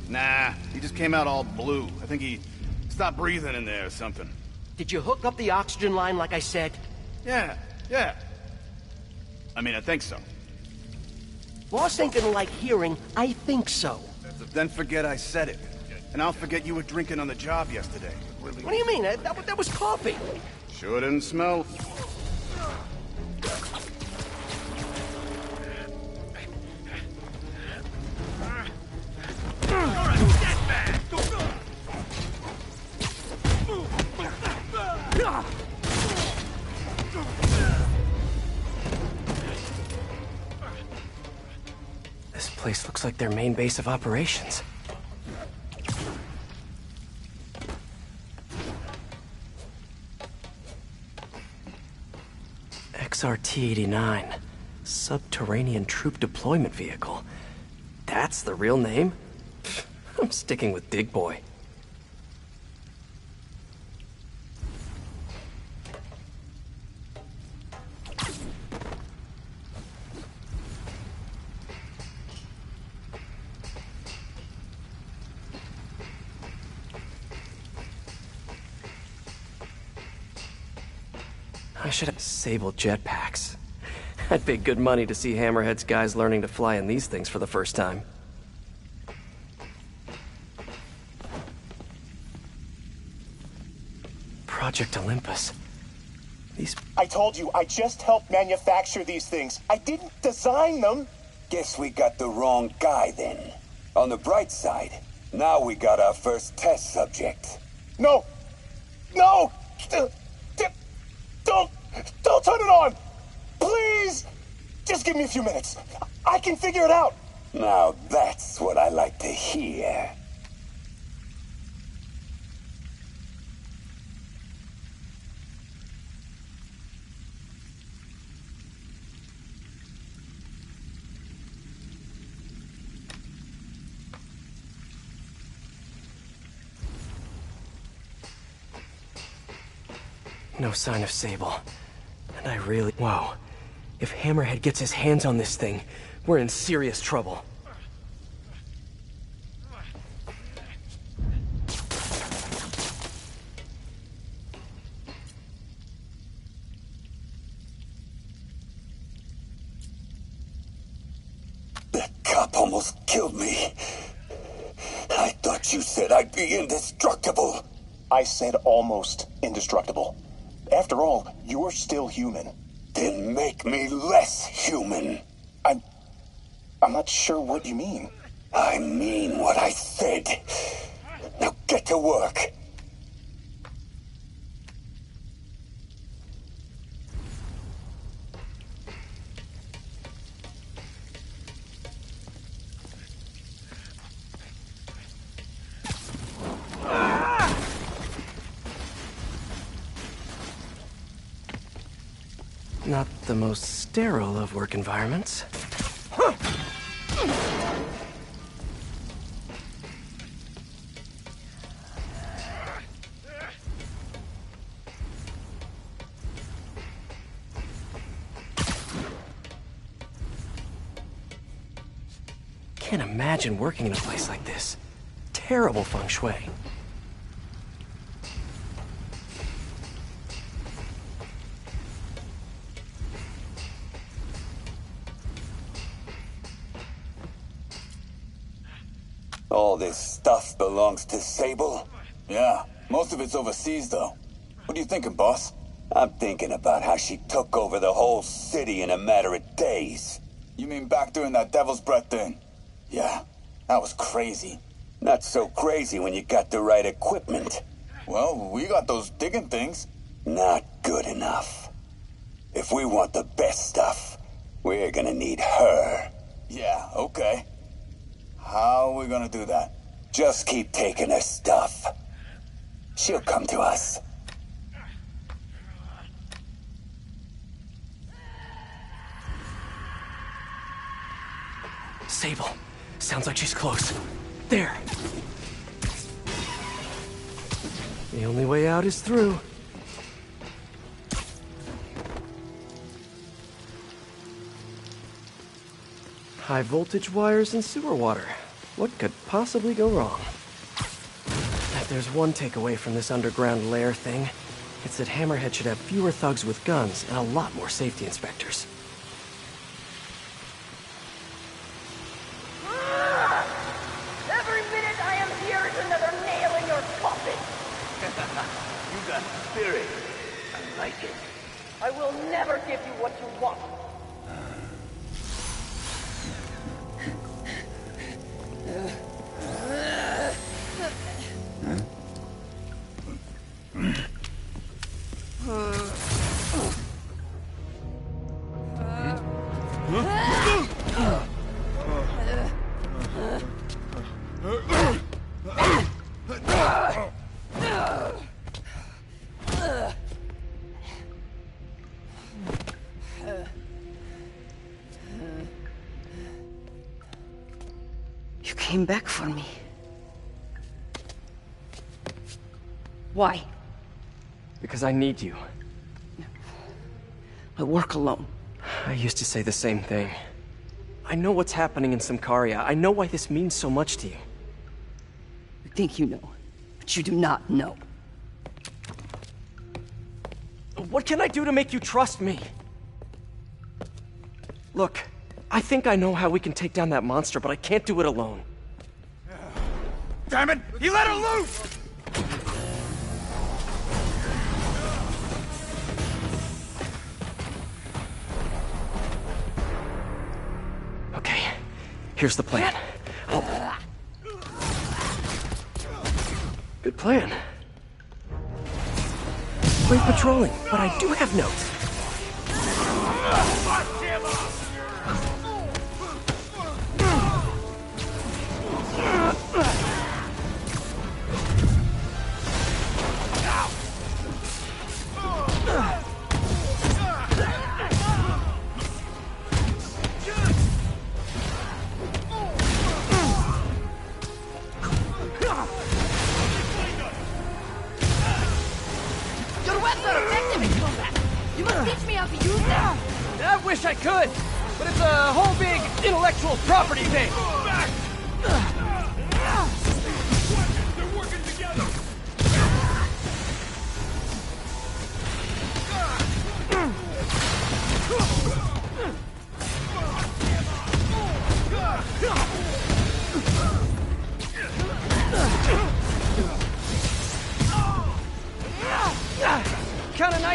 S11: Nah, he just came out all blue. I think he stopped breathing in there or something.
S14: Did you hook up the oxygen line like I said?
S11: Yeah. I mean, I think so.
S14: Boss ain't gonna like hearing, I think so.
S11: Then forget I said it. And I'll forget you were drinking on the job yesterday.
S14: What do you mean? That was coffee.
S11: Sure didn't smell.
S2: This place looks like their main base of operations. XRT-89, Subterranean Troop Deployment Vehicle. That's the real name? I'm sticking with Dig Boy. I should have Sable jetpacks. I'd pay good money to see Hammerhead's guys learning to fly in these things for the first time. Project Olympus.
S15: I told you, I just helped manufacture these things. I didn't design them.
S16: Guess we got the wrong guy then. On the bright side, now we got our first test subject.
S15: No! Don't turn it on! Please! Just give me a few minutes. I can figure it out.
S16: Now that's what I like to hear.
S2: No sign of Sable. And I really... Whoa. If Hammerhead gets his hands on this thing, we're in serious trouble.
S16: That cop almost killed me. I thought you said I'd be indestructible.
S15: I said almost indestructible. After all, you're still human.
S16: Then make me less human.
S15: I'm not sure what you mean.
S16: I mean what I said. Now get to work.
S2: Not the most sterile of work environments. Can't imagine working in a place like this. Terrible feng shui.
S16: All this stuff belongs to Sable? Yeah, most of it's overseas, though. What are you thinking, boss? I'm thinking about how she took over the whole city in a matter of days. You mean back during that Devil's Breath thing? Yeah, that was crazy. Not so crazy when you got the right equipment. Well, we got those digging things. Not good enough. If we want the best stuff, we're gonna need her. Yeah, okay. How are we gonna do that? Just keep taking her stuff. She'll come to us.
S2: Sable. Sounds like she's close. There. The only way out is through. High voltage wires and sewer water. What could possibly go wrong? If there's one takeaway from this underground lair thing, it's that Hammerhead should have fewer thugs with guns and a lot more safety inspectors.
S17: Every minute I am here is another nail in your coffin.
S4: You got spirit. I like it.
S17: I will never give you what you want.
S5: You came back for me. Why?
S2: Because I need you.
S5: I work alone.
S2: I used to say the same thing. I know what's happening in Symkaria. I know why this means so much to you.
S5: You think you know, but you do not know.
S2: What can I do to make you trust me? Look, I think I know how we can take down that monster, but I can't do it alone.
S4: Damn it! He let her loose!
S2: Okay, here's the plan. Good plan. Great patrolling, but I do have notes.
S17: Your webs are effective in combat. You must teach me how to use them.
S2: I wish I could, but it's a whole big intellectual property thing.
S4: They're working together!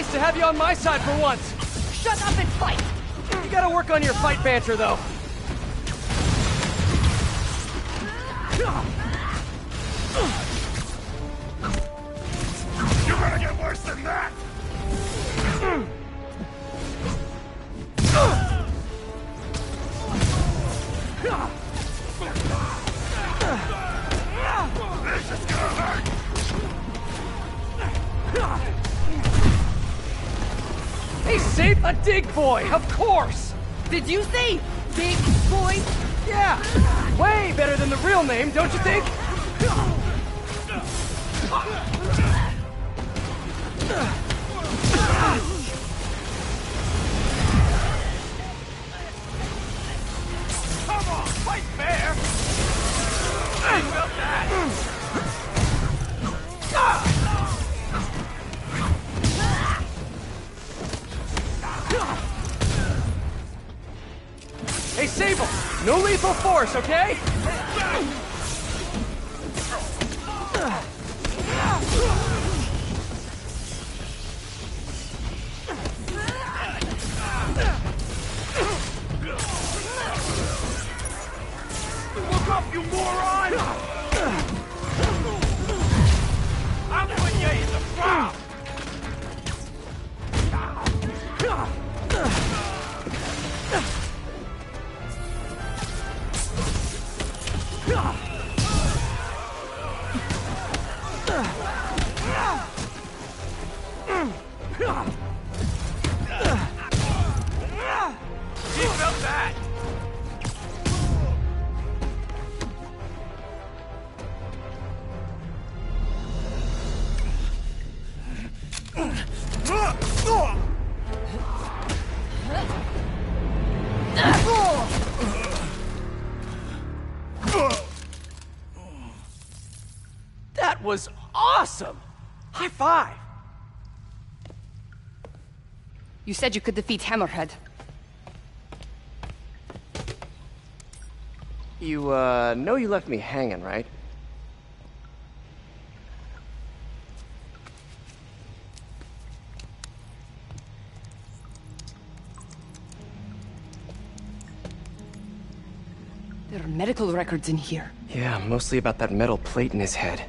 S2: nice to have you on my side for once.
S5: Shut up and fight!
S2: You gotta work on your fight banter, though.
S4: You're gonna get worse than that! This is gonna hurt!
S2: Hey, Sid, a dig boy, of course!
S5: Did you say big boy?
S2: Yeah, way better than the real name, don't you think?
S4: Come on, fight fair! I felt that!
S2: Hey, Sable, no lethal force, okay?
S4: Look up, you moron! I'm putting you in the ground! He felt that!
S2: That was awesome! High five!
S5: You said you could defeat Hammerhead.
S2: You, know you left me hanging, right?
S5: There are medical records in here.
S18: Yeah, mostly about that metal plate in his head.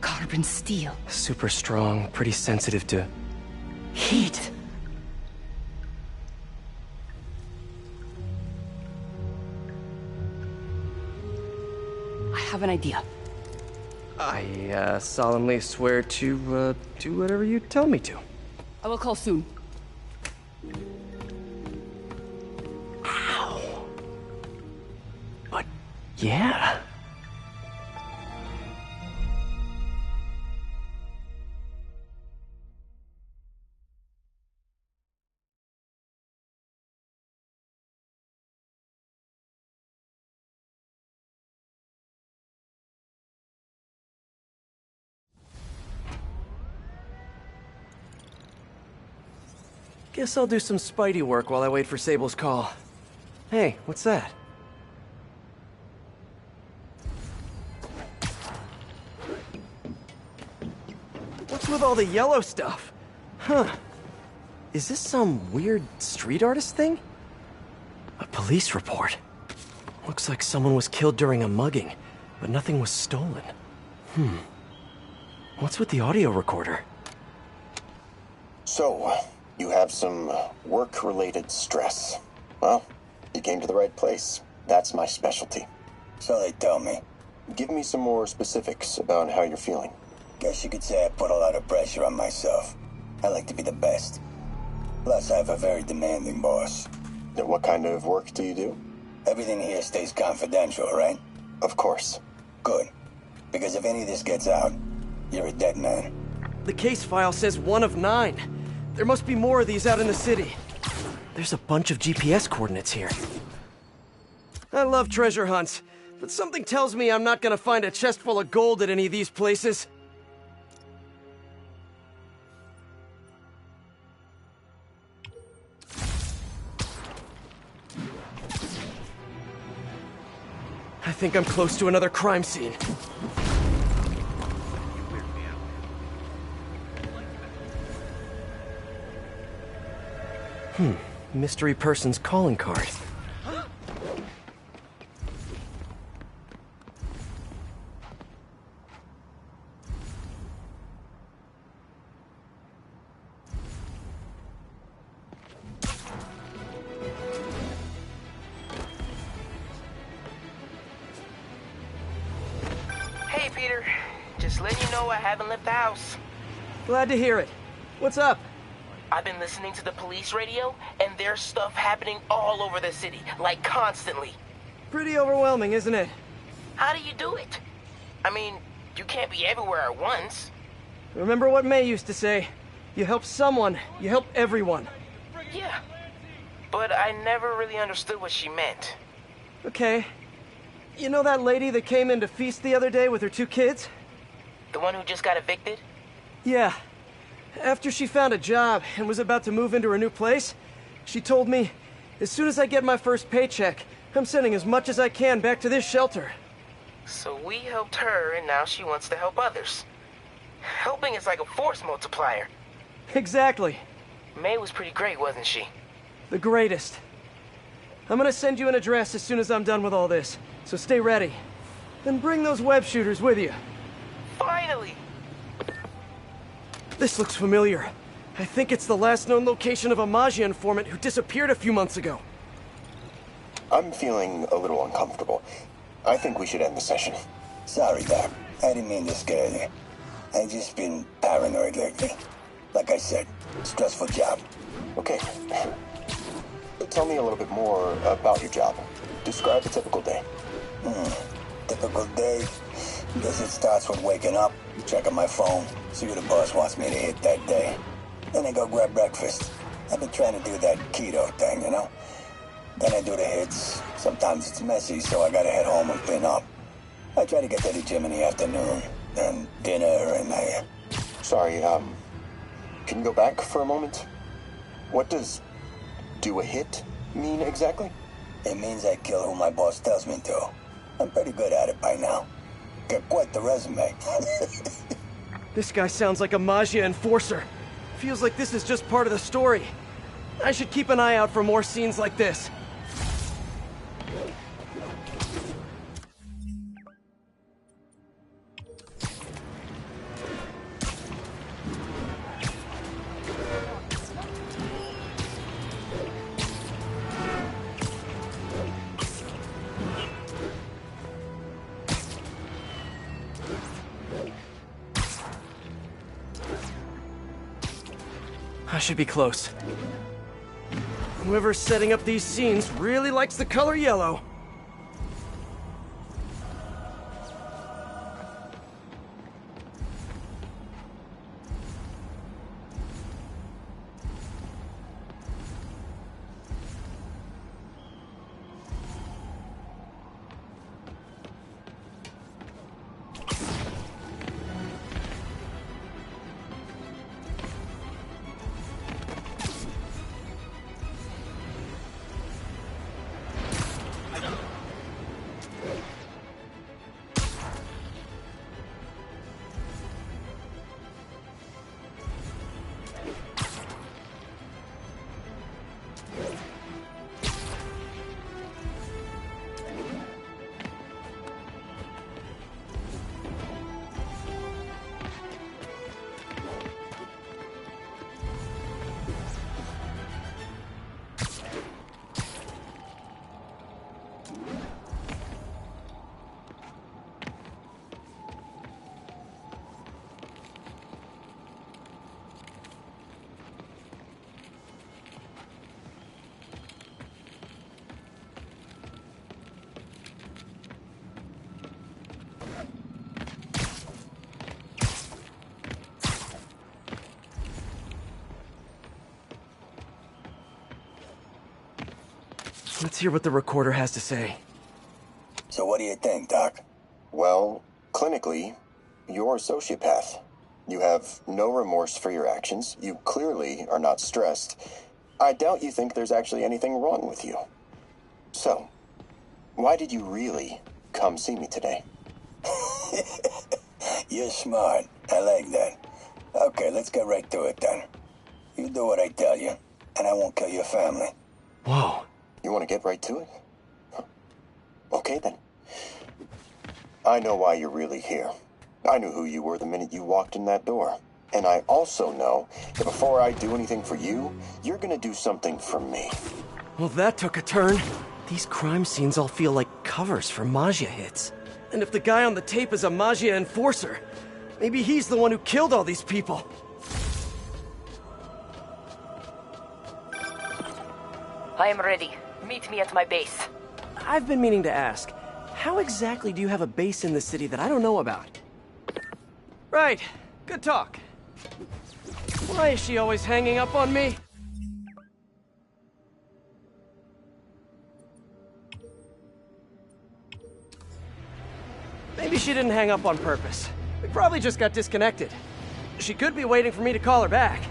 S5: Carbon steel.
S18: Super strong, pretty sensitive to
S5: heat. I have an idea.
S18: I, solemnly swear to, do whatever you tell me to.
S5: I will call soon.
S18: Ow. But, yeah.
S2: Guess I'll do some Spidey work while I wait for Sable's call. Hey, what's that? What's with all the yellow stuff? Huh. Is this some weird street artist thing? A police report. Looks like someone was killed during a mugging, but nothing was stolen. What's with the audio recorder?
S15: So, you have some work-related stress. Well, you came to the right place. That's my specialty.
S19: So they tell me.
S15: Give me some more specifics about how you're feeling.
S19: Guess you could say I put a lot of pressure on myself. I like to be the best. Plus, I have a very demanding boss.
S15: And what kind of work do you do?
S19: Everything here stays confidential, right?
S15: Of course.
S19: Good. Because if any of this gets out, you're a dead man.
S2: The case file says 1 of 9. There must be more of these out in the city. There's a bunch of GPS coordinates here. I love treasure hunts, but something tells me I'm not gonna find a chest full of gold at any of these places. I think I'm close to another crime scene.
S18: Mystery person's calling card.
S8: Hey, Peter. Just letting you know I haven't left the house.
S2: Glad to hear it. What's up?
S8: I've been listening to the police radio, and there's stuff happening all over the city, like constantly.
S2: Pretty overwhelming, isn't it?
S8: How do you do it? I mean, you can't be everywhere at once.
S2: Remember what May used to say? You help someone, you help everyone.
S8: Yeah. But I never really understood what she meant.
S2: Okay. You know that lady that came in to feast the other day with her 2 kids?
S8: The one who just got evicted?
S2: Yeah. After she found a job and was about to move into her new place, she told me, as soon as I get my first paycheck, I'm sending as much as I can back to this shelter.
S8: So we helped her, and now she wants to help others. Helping is like a force multiplier.
S2: Exactly.
S8: May was pretty great, wasn't she?
S2: The greatest. I'm gonna send you an address as soon as I'm done with all this, so stay ready. And bring those web shooters with you.
S8: Finally!
S2: This looks familiar. I think it's the last known location of a Maggia informant who disappeared a few months ago.
S15: I'm feeling a little uncomfortable. I think we should end the session.
S19: Sorry, Doc. I didn't mean to scare you. I've just been paranoid lately. Like I said, stressful job.
S15: Okay. Tell me a little bit more about your job. Describe a typical day.
S19: Typical day? Guess it starts with waking up, checking my phone, see who the boss wants me to hit that day. Then I go grab breakfast. I've been trying to do that keto thing, you know? Then I do the hits. Sometimes it's messy, so I gotta head home and clean up. I try to get to the gym in the afternoon, then dinner, and I...
S15: Sorry, can you go back for a moment? What does do a hit mean exactly?
S19: It means I kill who my boss tells me to. I'm pretty good at it by now. Got quite the resume.
S2: This guy sounds like a Maggia enforcer. Feels like this is just part of the story. I should keep an eye out for more scenes like this. I should be close. Whoever's setting up these scenes really likes the color yellow. Let's hear what the recorder has to say.
S19: So what do you think, Doc?
S15: Well, clinically, you're a sociopath. You have no remorse for your actions. You clearly are not stressed. I doubt you think there's actually anything wrong with you. So, why did you really come see me today?
S19: You're smart. I like that. Okay, let's get right to it then. You do what I tell you, and I won't kill your family.
S15: Whoa. You want to get right to it? Okay, then. I know why you're really here. I knew who you were the minute you walked in that door. And I also know that before I do anything for you, you're gonna do something for me.
S18: Well, that took a turn. These crime scenes all feel like covers for Maggia hits. And if the guy on the tape is a Maggia enforcer, maybe he's the one who killed all these people.
S20: I am ready. Meet me at my base.
S18: I've been meaning to ask, how exactly do you have a base in the city that I don't know about? Right. Good talk. Why is she always hanging up on me? Maybe she didn't hang up on purpose. We probably just got disconnected. She could be waiting for me to call her back.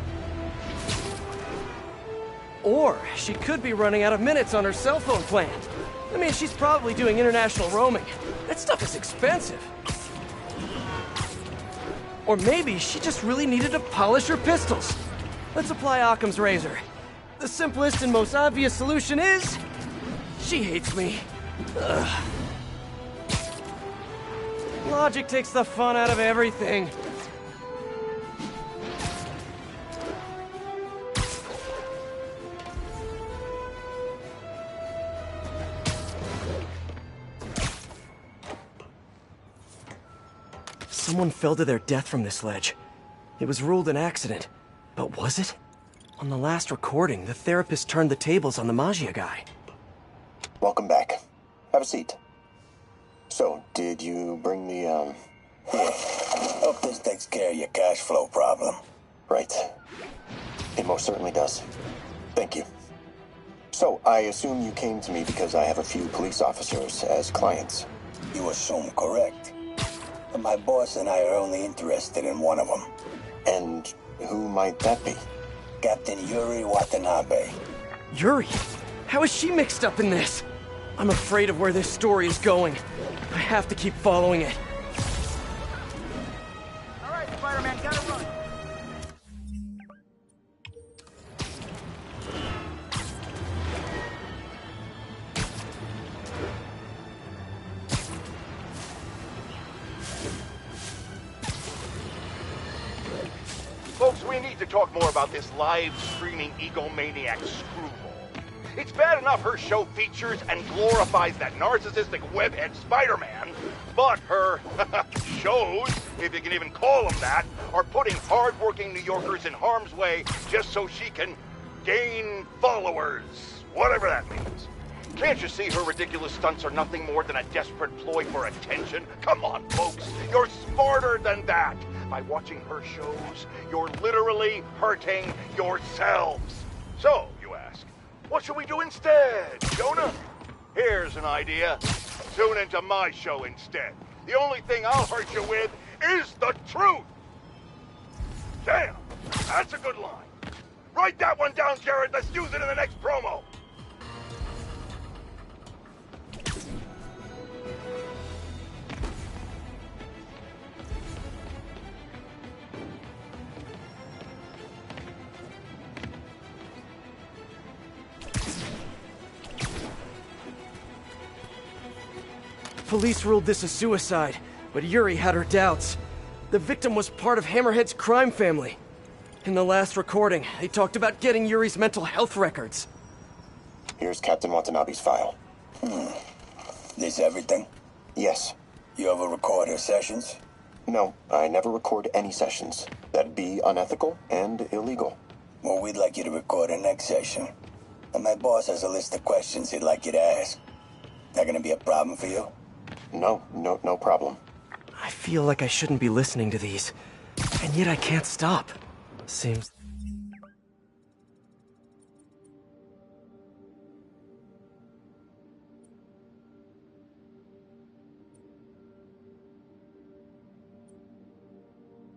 S18: Or she could be running out of minutes on her cell phone plan. I mean, she's probably doing international roaming. That stuff is expensive. Or maybe she just really needed to polish her pistols. Let's apply Occam's razor. The simplest and most obvious solution is... she hates me. Ugh. Logic takes the fun out of everything. Someone fell to their death from this ledge. It was ruled an accident. But was it? On the last recording, the therapist turned the tables on the Maggia guy.
S15: Welcome back. Have a seat. So, did you bring the,
S19: Yeah. Hope this takes care of your cash flow problem.
S15: Right. It most certainly does. Thank you. So, I assume you came to me because I have a few police officers as clients.
S19: You assume correct. But my boss and I are only interested in one of them.
S15: And who might that be?
S19: Captain Yuri Watanabe.
S18: Yuri? How is she mixed up in this? I'm afraid of where this story is going. I have to keep following it.
S2: All right, Spider-Man, gotta run.
S3: Folks, we need to talk more about this live-streaming egomaniac screwball. It's bad enough her show features and glorifies that narcissistic webhead Spider-Man, but her shows, if you can even call them that, are putting hard-working New Yorkers in harm's way just so she can gain followers, whatever that means. Can't you see her ridiculous stunts are nothing more than a desperate ploy for attention? Come on, folks, you're smarter than that. By watching her shows, you're literally hurting yourselves. So, you ask, what should we do instead, Jonah? Here's an idea. Tune into my show instead. The only thing I'll hurt you with is the truth. Damn, that's a good line. Write that one down, Jared. Let's use it in the next promo.
S18: Police ruled this a suicide, but Yuri had her doubts. The victim was part of Hammerhead's crime family. In the last recording, they talked about getting Yuri's mental health records.
S15: Here's Captain Watanabe's file.
S19: This everything?
S15: Yes.
S19: You ever record her sessions?
S15: No, I never record any sessions. That'd be unethical and illegal.
S19: Well, we'd like you to record her next session. And my boss has a list of questions he'd like you to ask. That gonna be a problem for you?
S15: No problem.
S18: I feel like I shouldn't be listening to these, and yet I can't stop. Seems...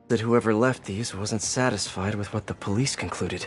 S18: that whoever left these wasn't satisfied with what the police concluded.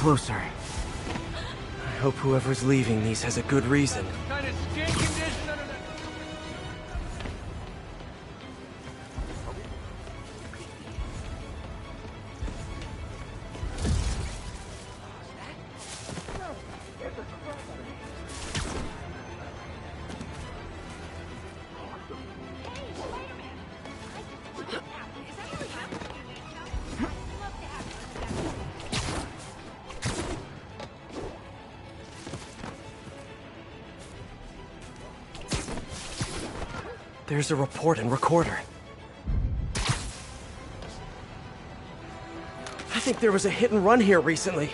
S18: closer. I hope whoever's leaving these has a good reason.
S2: Kind of skin condition under the...
S18: There's a report and recorder. I think there was a hit and run here recently.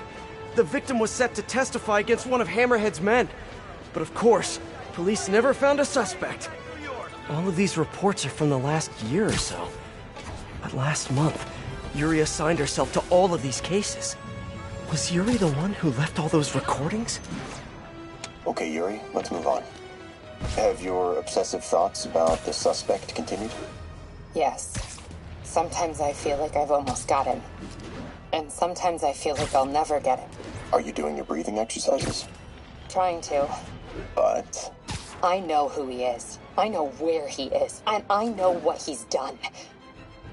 S18: The victim was set to testify against one of Hammerhead's men. But of course, police never found a suspect. All of these reports are from the last year or so. But last month, Yuri assigned herself to all of these cases. Was Yuri the one who left all those recordings?
S15: Okay, Yuri, let's move on. Have your obsessive thoughts about the suspect continued?
S21: Yes. Sometimes I feel like I've almost got him. And sometimes I feel like I'll never get him.
S15: Are you doing your breathing exercises?
S21: Trying to.
S15: But...
S21: I know who he is. I know where he is. And I know what he's done.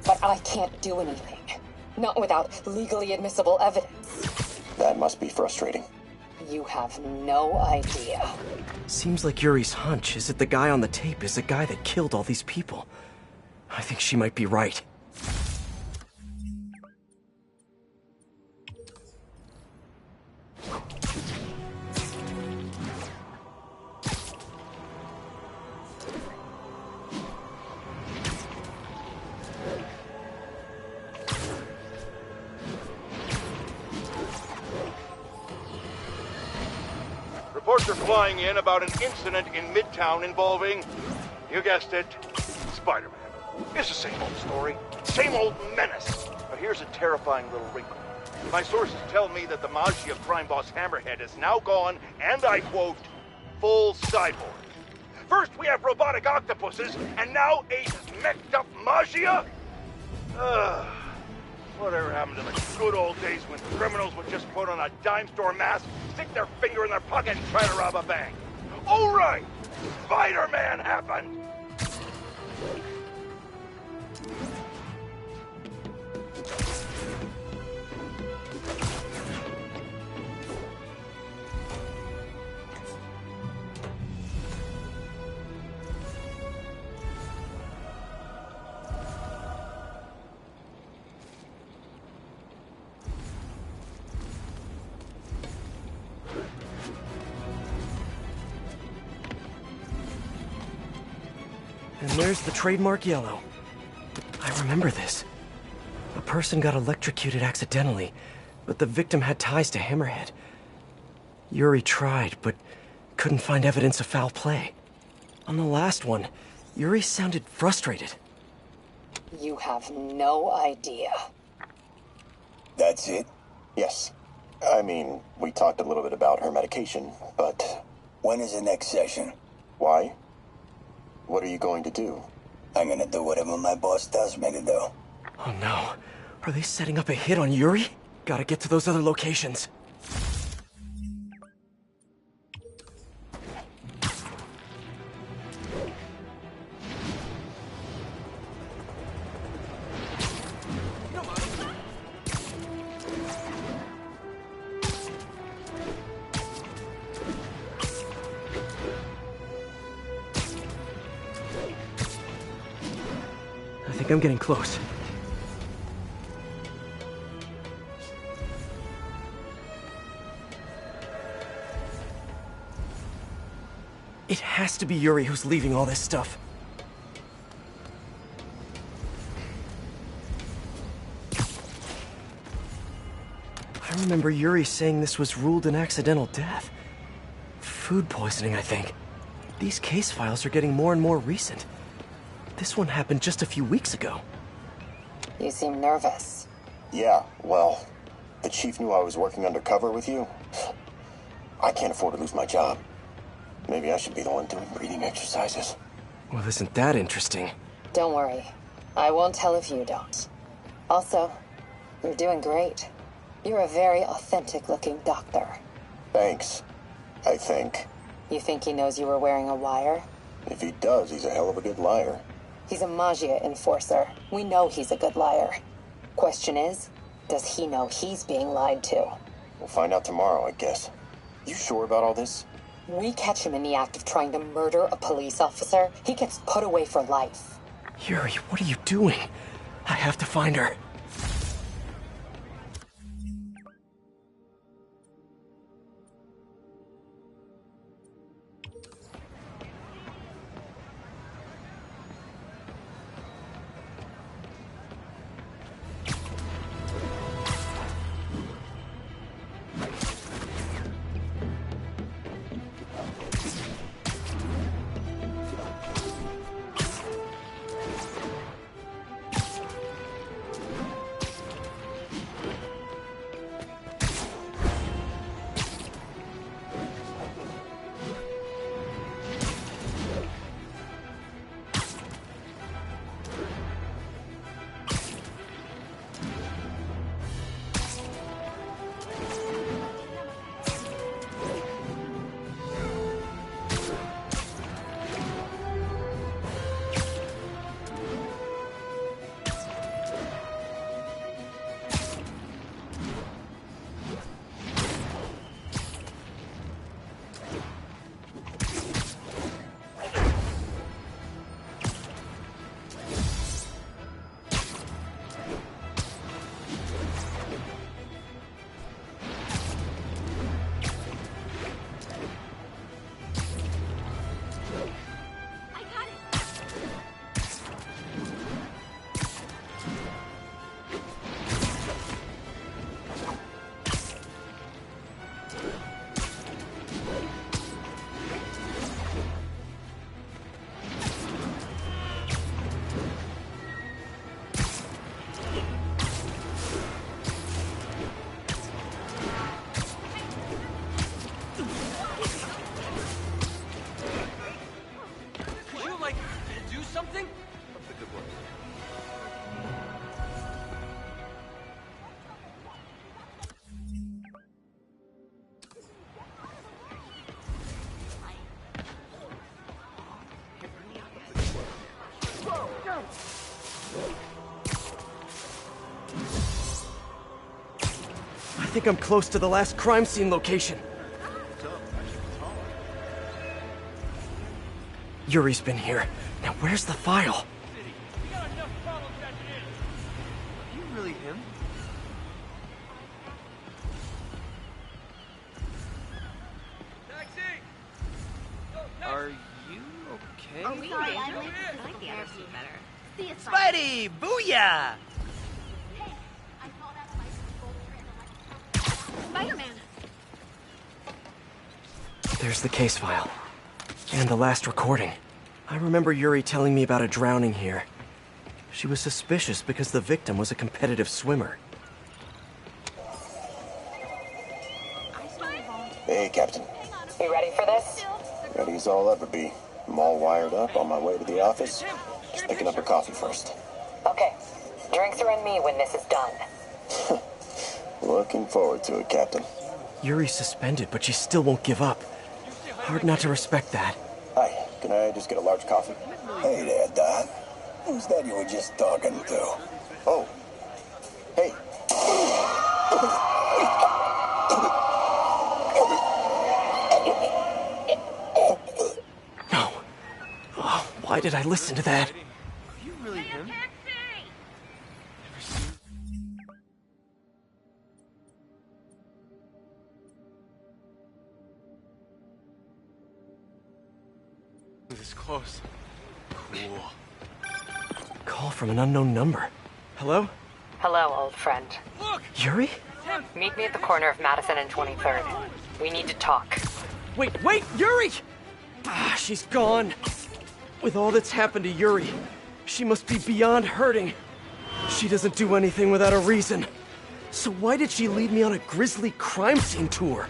S21: But I can't do anything. Not without legally admissible evidence.
S15: That must be frustrating.
S21: You have no idea.
S18: Seems like Yuri's hunch is that the guy on the tape is the guy that killed all these people. I think she might be right.
S3: Reports are flying in about an incident in Midtown involving, you guessed it, Spider-Man. It's the same old story, same old menace. But here's a terrifying little wrinkle. My sources tell me that the Maggia crime boss Hammerhead is now gone, and I quote, full cyborg. First we have robotic octopuses, and now a mech'd up Maggia? Whatever happened to the good old days when criminals would just put on a dime store mask, stick their finger in their pocket, and try to rob a bank? Oh, right! Spider-Man happened!
S18: And there's the trademark yellow. I remember this. A person got electrocuted accidentally, but the victim had ties to Hammerhead. Yuri tried, but couldn't find evidence of foul play. On the last one, Yuri sounded frustrated.
S21: You have no idea.
S15: That's it? Yes. I mean, we talked a little bit about her medication, but...
S19: When is the next session?
S15: Why? What are you going to do?
S19: I'm gonna do whatever my boss tells me to do.
S18: Oh no. Are they setting up a hit on Yuri? Gotta get to those other locations. I think I'm getting close. It has to be Yuri who's leaving all this stuff. I remember Yuri saying this was ruled an accidental death. Food poisoning, I think. These case files are getting more and more recent. This one happened just a few weeks ago.
S21: You seem nervous.
S15: Yeah, well, the chief knew I was working undercover with you. I can't afford to lose my job. Maybe I should be the one doing breathing exercises.
S18: Well, isn't that interesting?
S21: Don't worry. I won't tell if you don't. Also, you're doing great. You're a very authentic-looking doctor.
S15: Thanks. I think.
S21: You think he knows you were wearing a wire?
S15: If he does, he's a hell of a good liar.
S21: He's a Maggia enforcer. We know he's a good liar. Question is, does he know he's being lied to?
S15: We'll find out tomorrow, I guess. You sure about all this?
S21: We catch him in the act of trying to murder a police officer, he gets put away for life.
S18: Yuri, what are you doing? I have to find her. I think I'm close to the last crime scene location. Yuri's been here. Now where's the file?
S2: Are you really him? Are you okay?
S7: Are we sorry, I like the other suit better. See you,
S2: Spidey! Booyah!
S7: Spider-Man!
S18: There's the case file. And the last recording. I remember Yuri telling me about a drowning here. She was suspicious because the victim was a competitive swimmer.
S15: Hey, Captain.
S21: You ready for this?
S15: Ready as I'll ever be. I'm all wired up on my way to the office. Just picking up a coffee first.
S21: Okay. Drinks are on me when this is done.
S15: Looking forward to it, Captain.
S18: Yuri's suspended, but she still won't give up. Hard not to respect that.
S15: Hi, can I just get a large coffee?
S19: Hey there, Don. Who's that you were just talking to?
S15: Oh. Hey.
S18: No. Oh, why did I listen to that?
S2: Are you really him? This close. Cool.
S18: Call from an unknown number. Hello?
S21: Hello, old friend.
S18: Yuri?
S21: Meet me at the corner of Madison and 23rd. We need to talk.
S18: Wait, Yuri! Ah, she's gone. With all that's happened to Yuri, she must be beyond hurting. She doesn't do anything without a reason. So why did she lead me on a grisly crime scene tour?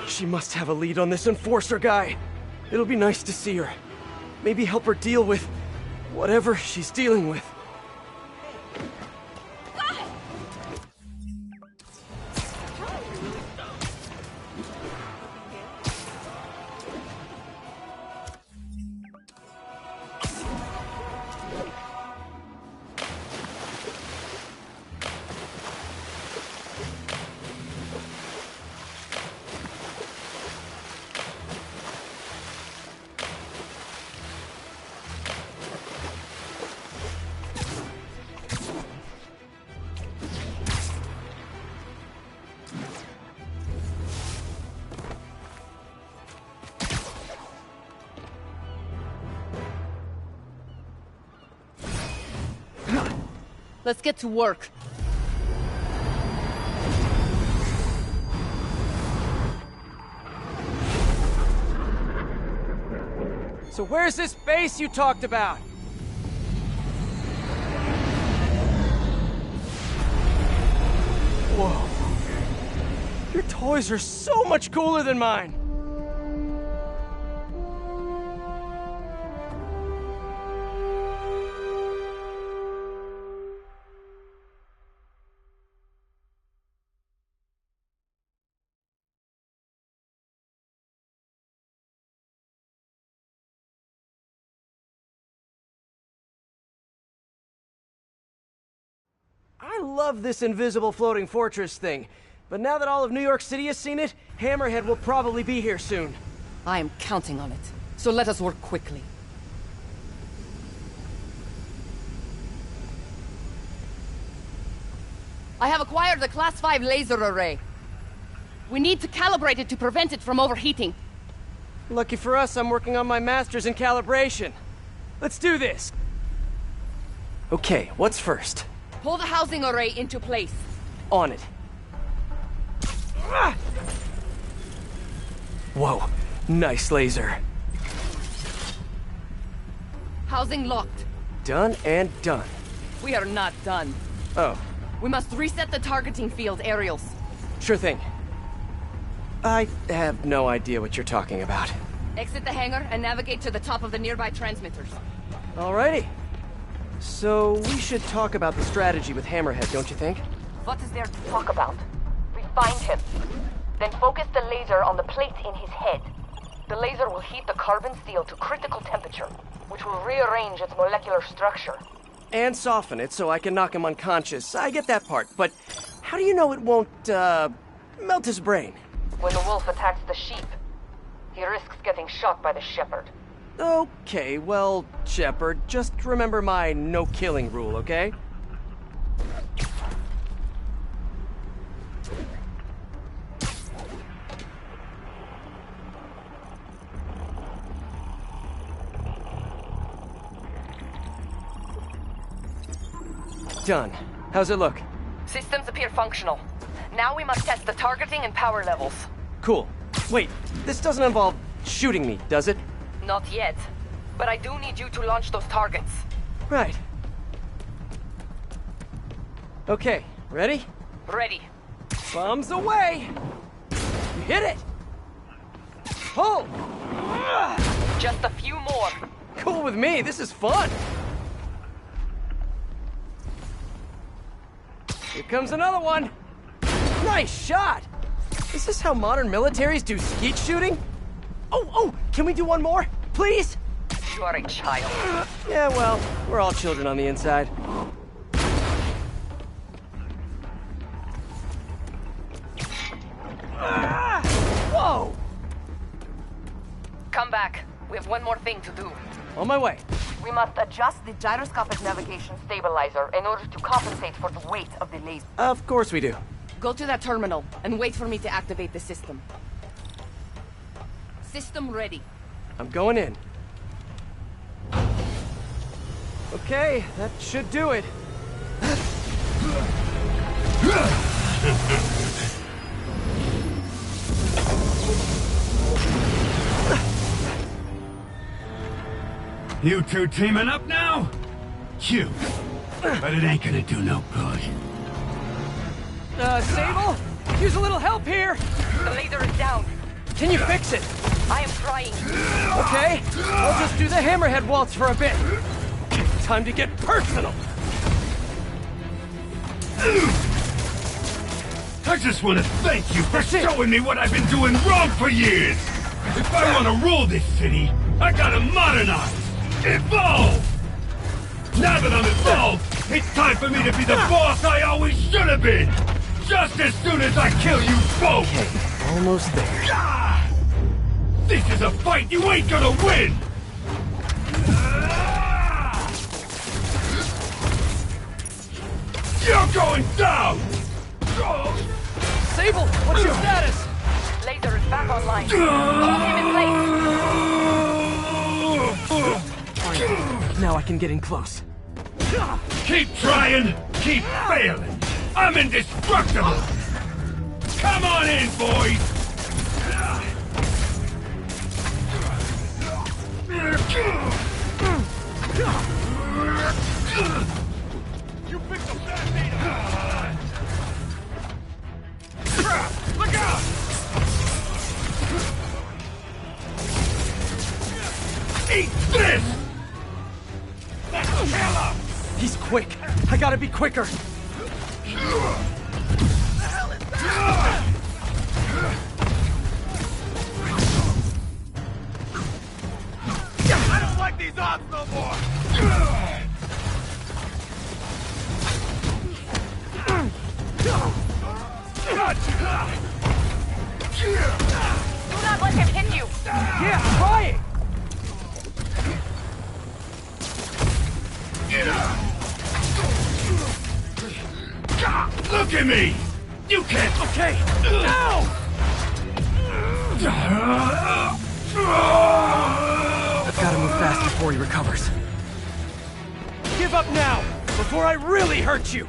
S18: She must have a lead on this enforcer guy. It'll be nice to see her. Maybe help her deal with whatever she's dealing with.
S5: Let's get to work.
S18: So where's this base you talked about? Whoa. Your toys are so much cooler than mine. I love this invisible floating fortress thing, but now that all of New York City has seen it, Hammerhead will probably be here soon.
S5: I am counting on it, so let us work quickly. I have acquired the Class 5 laser array. We need to calibrate it to prevent it from overheating.
S18: Lucky for us, I'm working on my master's in calibration. Let's do this! Okay, what's first?
S5: Pull the housing array into place.
S18: On it. Whoa, nice laser.
S5: Housing locked.
S18: Done and done.
S5: We are not done.
S18: Oh.
S5: We must reset the targeting field aerials.
S18: Sure thing. I have no idea what you're talking about.
S5: Exit the hangar and navigate to the top of the nearby transmitters.
S18: Alrighty. So, we should talk about the strategy with Hammerhead, don't you think?
S20: What is there to talk about? We find him. Then focus the laser on the plate in his head. The laser will heat the carbon steel to critical temperature, which will rearrange its molecular structure.
S18: And soften it so I can knock him unconscious. I get that part, but how do you know it won't, melt his brain?
S20: When the wolf attacks the sheep, he risks getting shot by the shepherd.
S18: Okay, well, Shepard, just remember my no-killing rule, okay? Done. How's it look?
S20: Systems appear functional. Now we must test the targeting and power levels.
S18: Cool. Wait, this doesn't involve shooting me, does it?
S20: Not yet. But I do need you to launch those targets.
S18: Right. Okay, ready?
S20: Ready.
S18: Bombs away! You hit it! Pull!
S20: Just a few more.
S18: Cool with me, this is fun! Here comes another one! Nice shot! Is this how modern militaries do skeet shooting? Oh, can we do one more? Please?
S20: You are a child.
S18: Yeah, well, we're all children on the inside. Whoa!
S20: Come back. We have one more thing to do.
S18: On my way.
S20: We must adjust the gyroscopic navigation stabilizer in order to compensate for the weight of the laser.
S18: Of course we do.
S5: Go to that terminal and wait for me to activate the system. System ready.
S18: I'm going in. Okay, that should do it.
S10: You two teaming up now? Cute. But it ain't gonna do no good.
S18: Sable? Use a little help here!
S20: The laser is down.
S18: Can you fix it?
S20: I am trying.
S18: Okay, I'll just do the Hammerhead waltz for a bit. Time to get personal!
S10: I just want to thank you for showing me what I've been doing wrong for years! If I want to rule this city, I gotta modernize! Evolve! Now that I'm evolved, it's time for me to be the boss I always should have been! Just as soon as I kill you both!
S18: Okay, almost there.
S10: Ah! This is a fight you ain't gonna win! You're going down!
S18: Sable, what's your status?
S20: Laser is back online. Hold him in place.
S18: Now I can get in close.
S10: Keep trying! keep failing. I'm indestructible. Come on in, boys.
S4: You picked up that meter! Crap! Look out!
S10: Eat this!
S18: Killer! He's quick. I gotta be quicker.
S4: I don't like these odds no more!
S5: Do not let him hit you!
S18: Yeah, try it!
S10: Look at me! You can't...
S18: Okay, now! I've gotta move fast before he recovers. Give up now, before I really hurt you!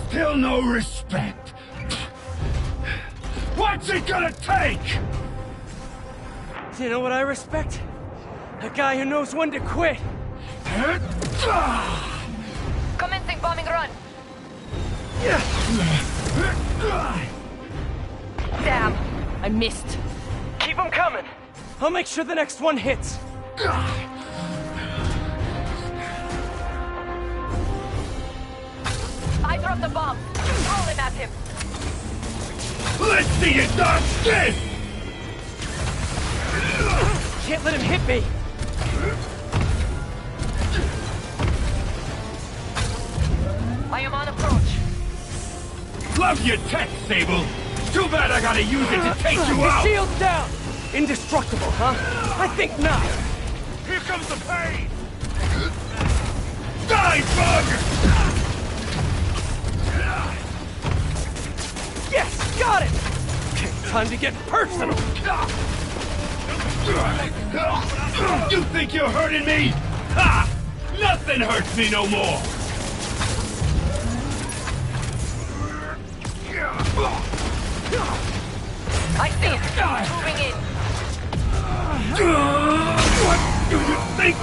S10: Still no respect. What's it gonna take?
S18: Do you know what I respect? A guy who knows when to quit.
S5: Commencing bombing run. Damn, I missed.
S18: Keep them coming. I'll make sure the next one hits.
S5: I dropped the bomb. Throw him at him.
S10: Let's see you dodge this!
S18: Can't let him hit me.
S5: I am on approach.
S10: Love your tech, Sable. Too bad I gotta use it to take you out.
S18: His shield's down. Indestructible, huh? I think not.
S4: Here comes the pain!
S10: Die, bug!
S18: Yes, got it! Okay, time to get personal!
S10: You think you're hurting me? Ha! Nothing hurts me no more!
S5: I see it! Moving in!
S10: What do you think?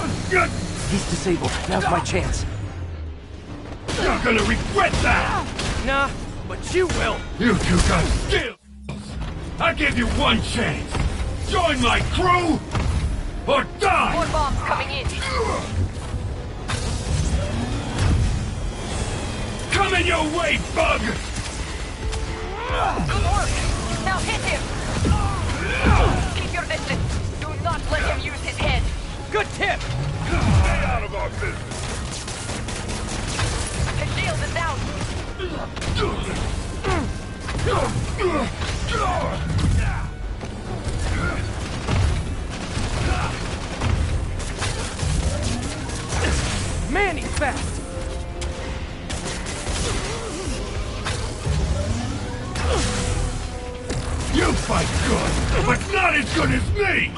S18: He's disabled. Now's my chance.
S10: You're gonna regret that!
S18: Nah, but you will!
S10: You two got skills! I give you one chance! Join my crew, or die!
S5: More bombs coming in!
S10: Coming your way, bug!
S5: Good work! Now hit him! Keep your distance! Do not let him use his head!
S18: Good tip!
S4: Stay out of our business!
S5: His shield is down!
S18: Man, he's fast!
S10: You fight good, but not as good as me!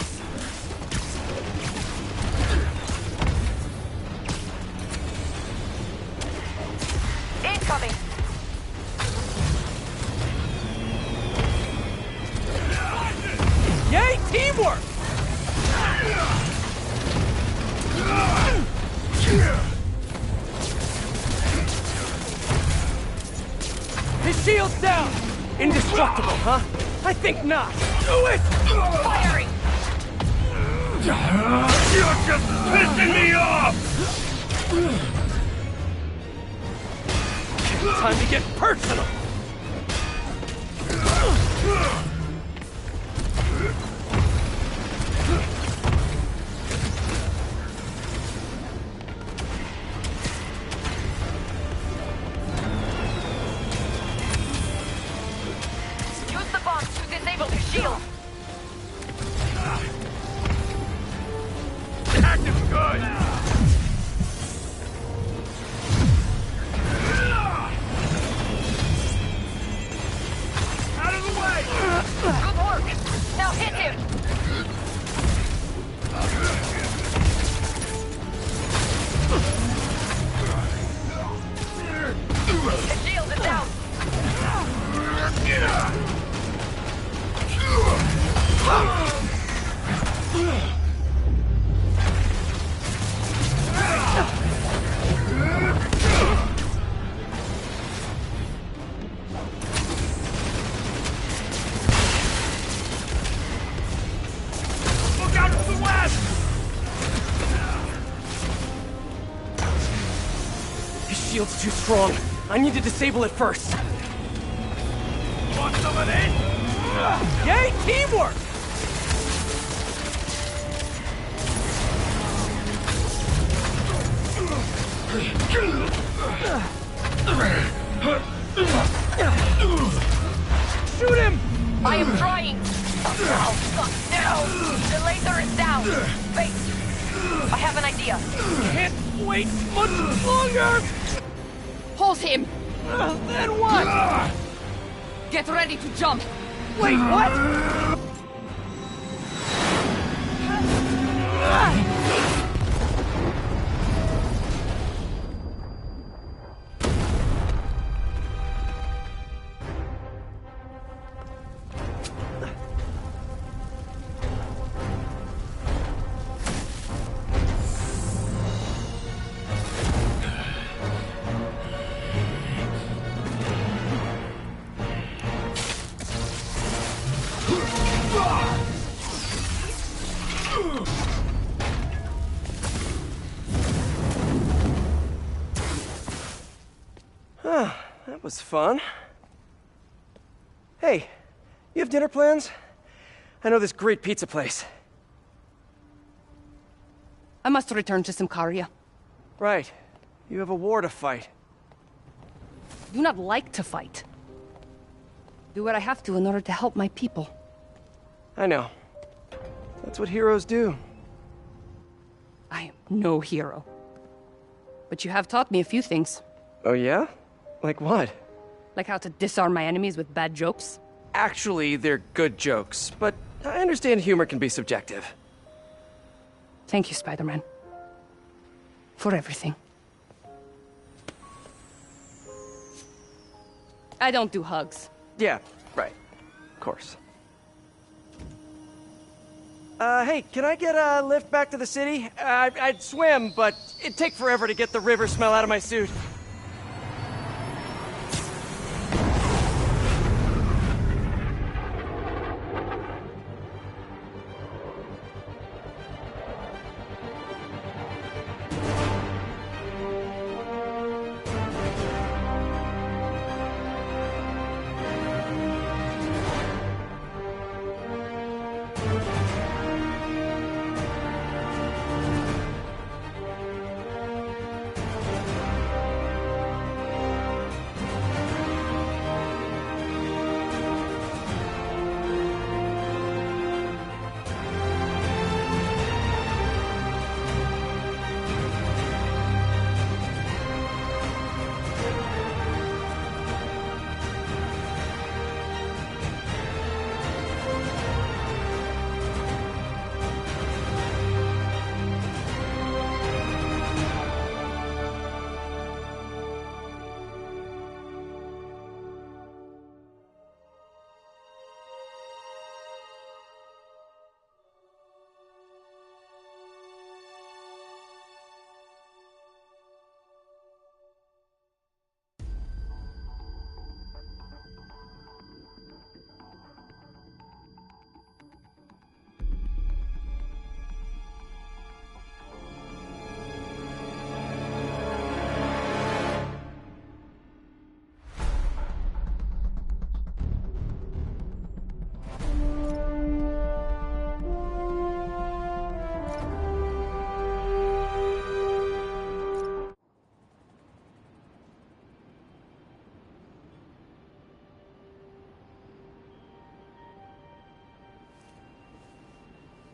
S5: Incoming!
S18: Yay, teamwork! His shield's down! Indestructible, huh? I think not! Do it!
S5: Firing!
S10: You're just pissing me off!
S18: Time to get personal!
S5: Use the bombs to disable his shield!
S4: Active good! Out of the way!
S18: It's too strong. I need to disable it first.
S10: Want some of this?
S18: Yay, teamwork! Shoot him!
S5: I am trying! Oh, fuck, no! The laser is down! Wait! I have an idea!
S18: Can't wait much longer!
S5: Hold him!
S18: Then what?
S5: Get ready to jump!
S18: Wait, what? That was fun. Hey, you have dinner plans? I know this great pizza place.
S5: I must return to Symkaria.
S18: Right. You have a war to fight.
S5: I do not like to fight. Do what I have to in order to help my people.
S18: I know. That's what heroes do.
S5: I am no hero. But you have taught me a few things.
S18: Oh yeah? Like what?
S5: Like how to disarm my enemies with bad jokes.
S18: Actually, they're good jokes, but I understand humor can be subjective.
S5: Thank you, Spider-Man. For everything. I don't do hugs.
S18: Yeah, right. Of course. Hey, can I get a lift back to the city? I'd swim, but it'd take forever to get the river smell out of my suit.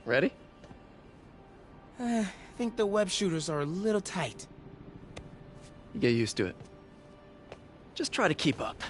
S18: Ready?
S12: I think the web shooters are a little tight.
S18: You get used to it. Just try to keep up.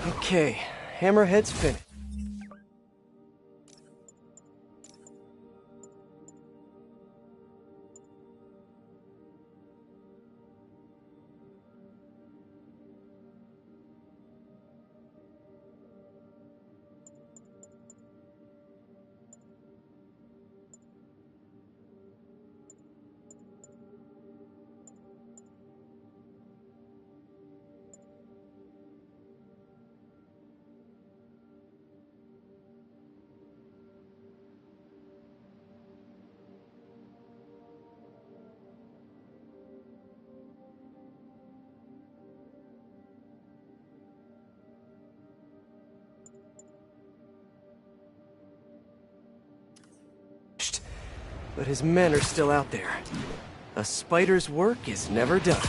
S18: Okay, Hammerhead's finished. but his men are still out there. A spider's work is never done.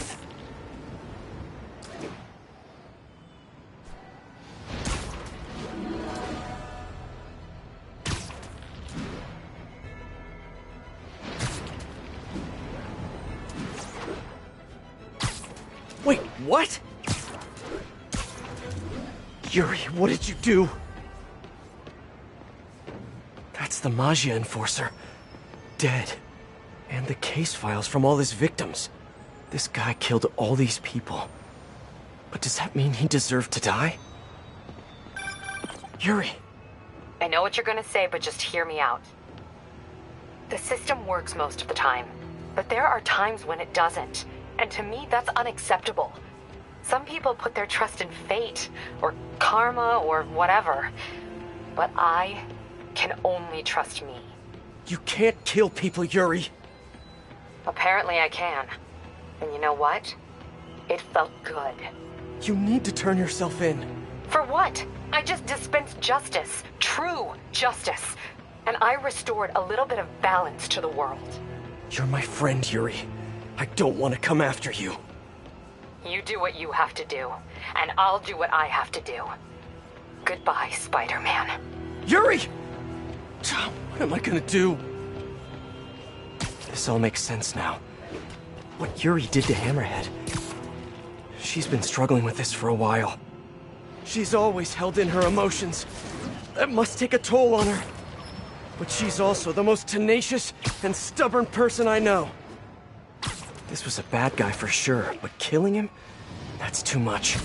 S18: Wait, what? Yuri, what did you do? That's the Maggia enforcer. Dead. And the case files from all his victims. This guy killed all these people. But does that mean he deserved to die? Yuri.
S21: I know what you're gonna say, but just hear me out. The system works most of the time, but there are times when it doesn't. And to me, that's unacceptable. Some people put their trust in fate, or karma, or whatever. But I can only trust me.
S18: You can't kill people, Yuri.
S21: Apparently I can. And you know what? It felt good.
S18: You need to turn yourself in.
S21: For what? I just dispensed justice. True justice. And I restored a little bit of balance to the world.
S18: You're my friend, Yuri. I don't want to come after you.
S21: You do what you have to do, and I'll do what I have to do. Goodbye, Spider-Man.
S18: Yuri! What am I gonna do? This all makes sense now. What Yuri did to Hammerhead. She's been struggling with this for a while. She's always held in her emotions. That must take a toll on her. But she's also the most tenacious and stubborn person I know. This was a bad guy for sure, but killing him? That's too much.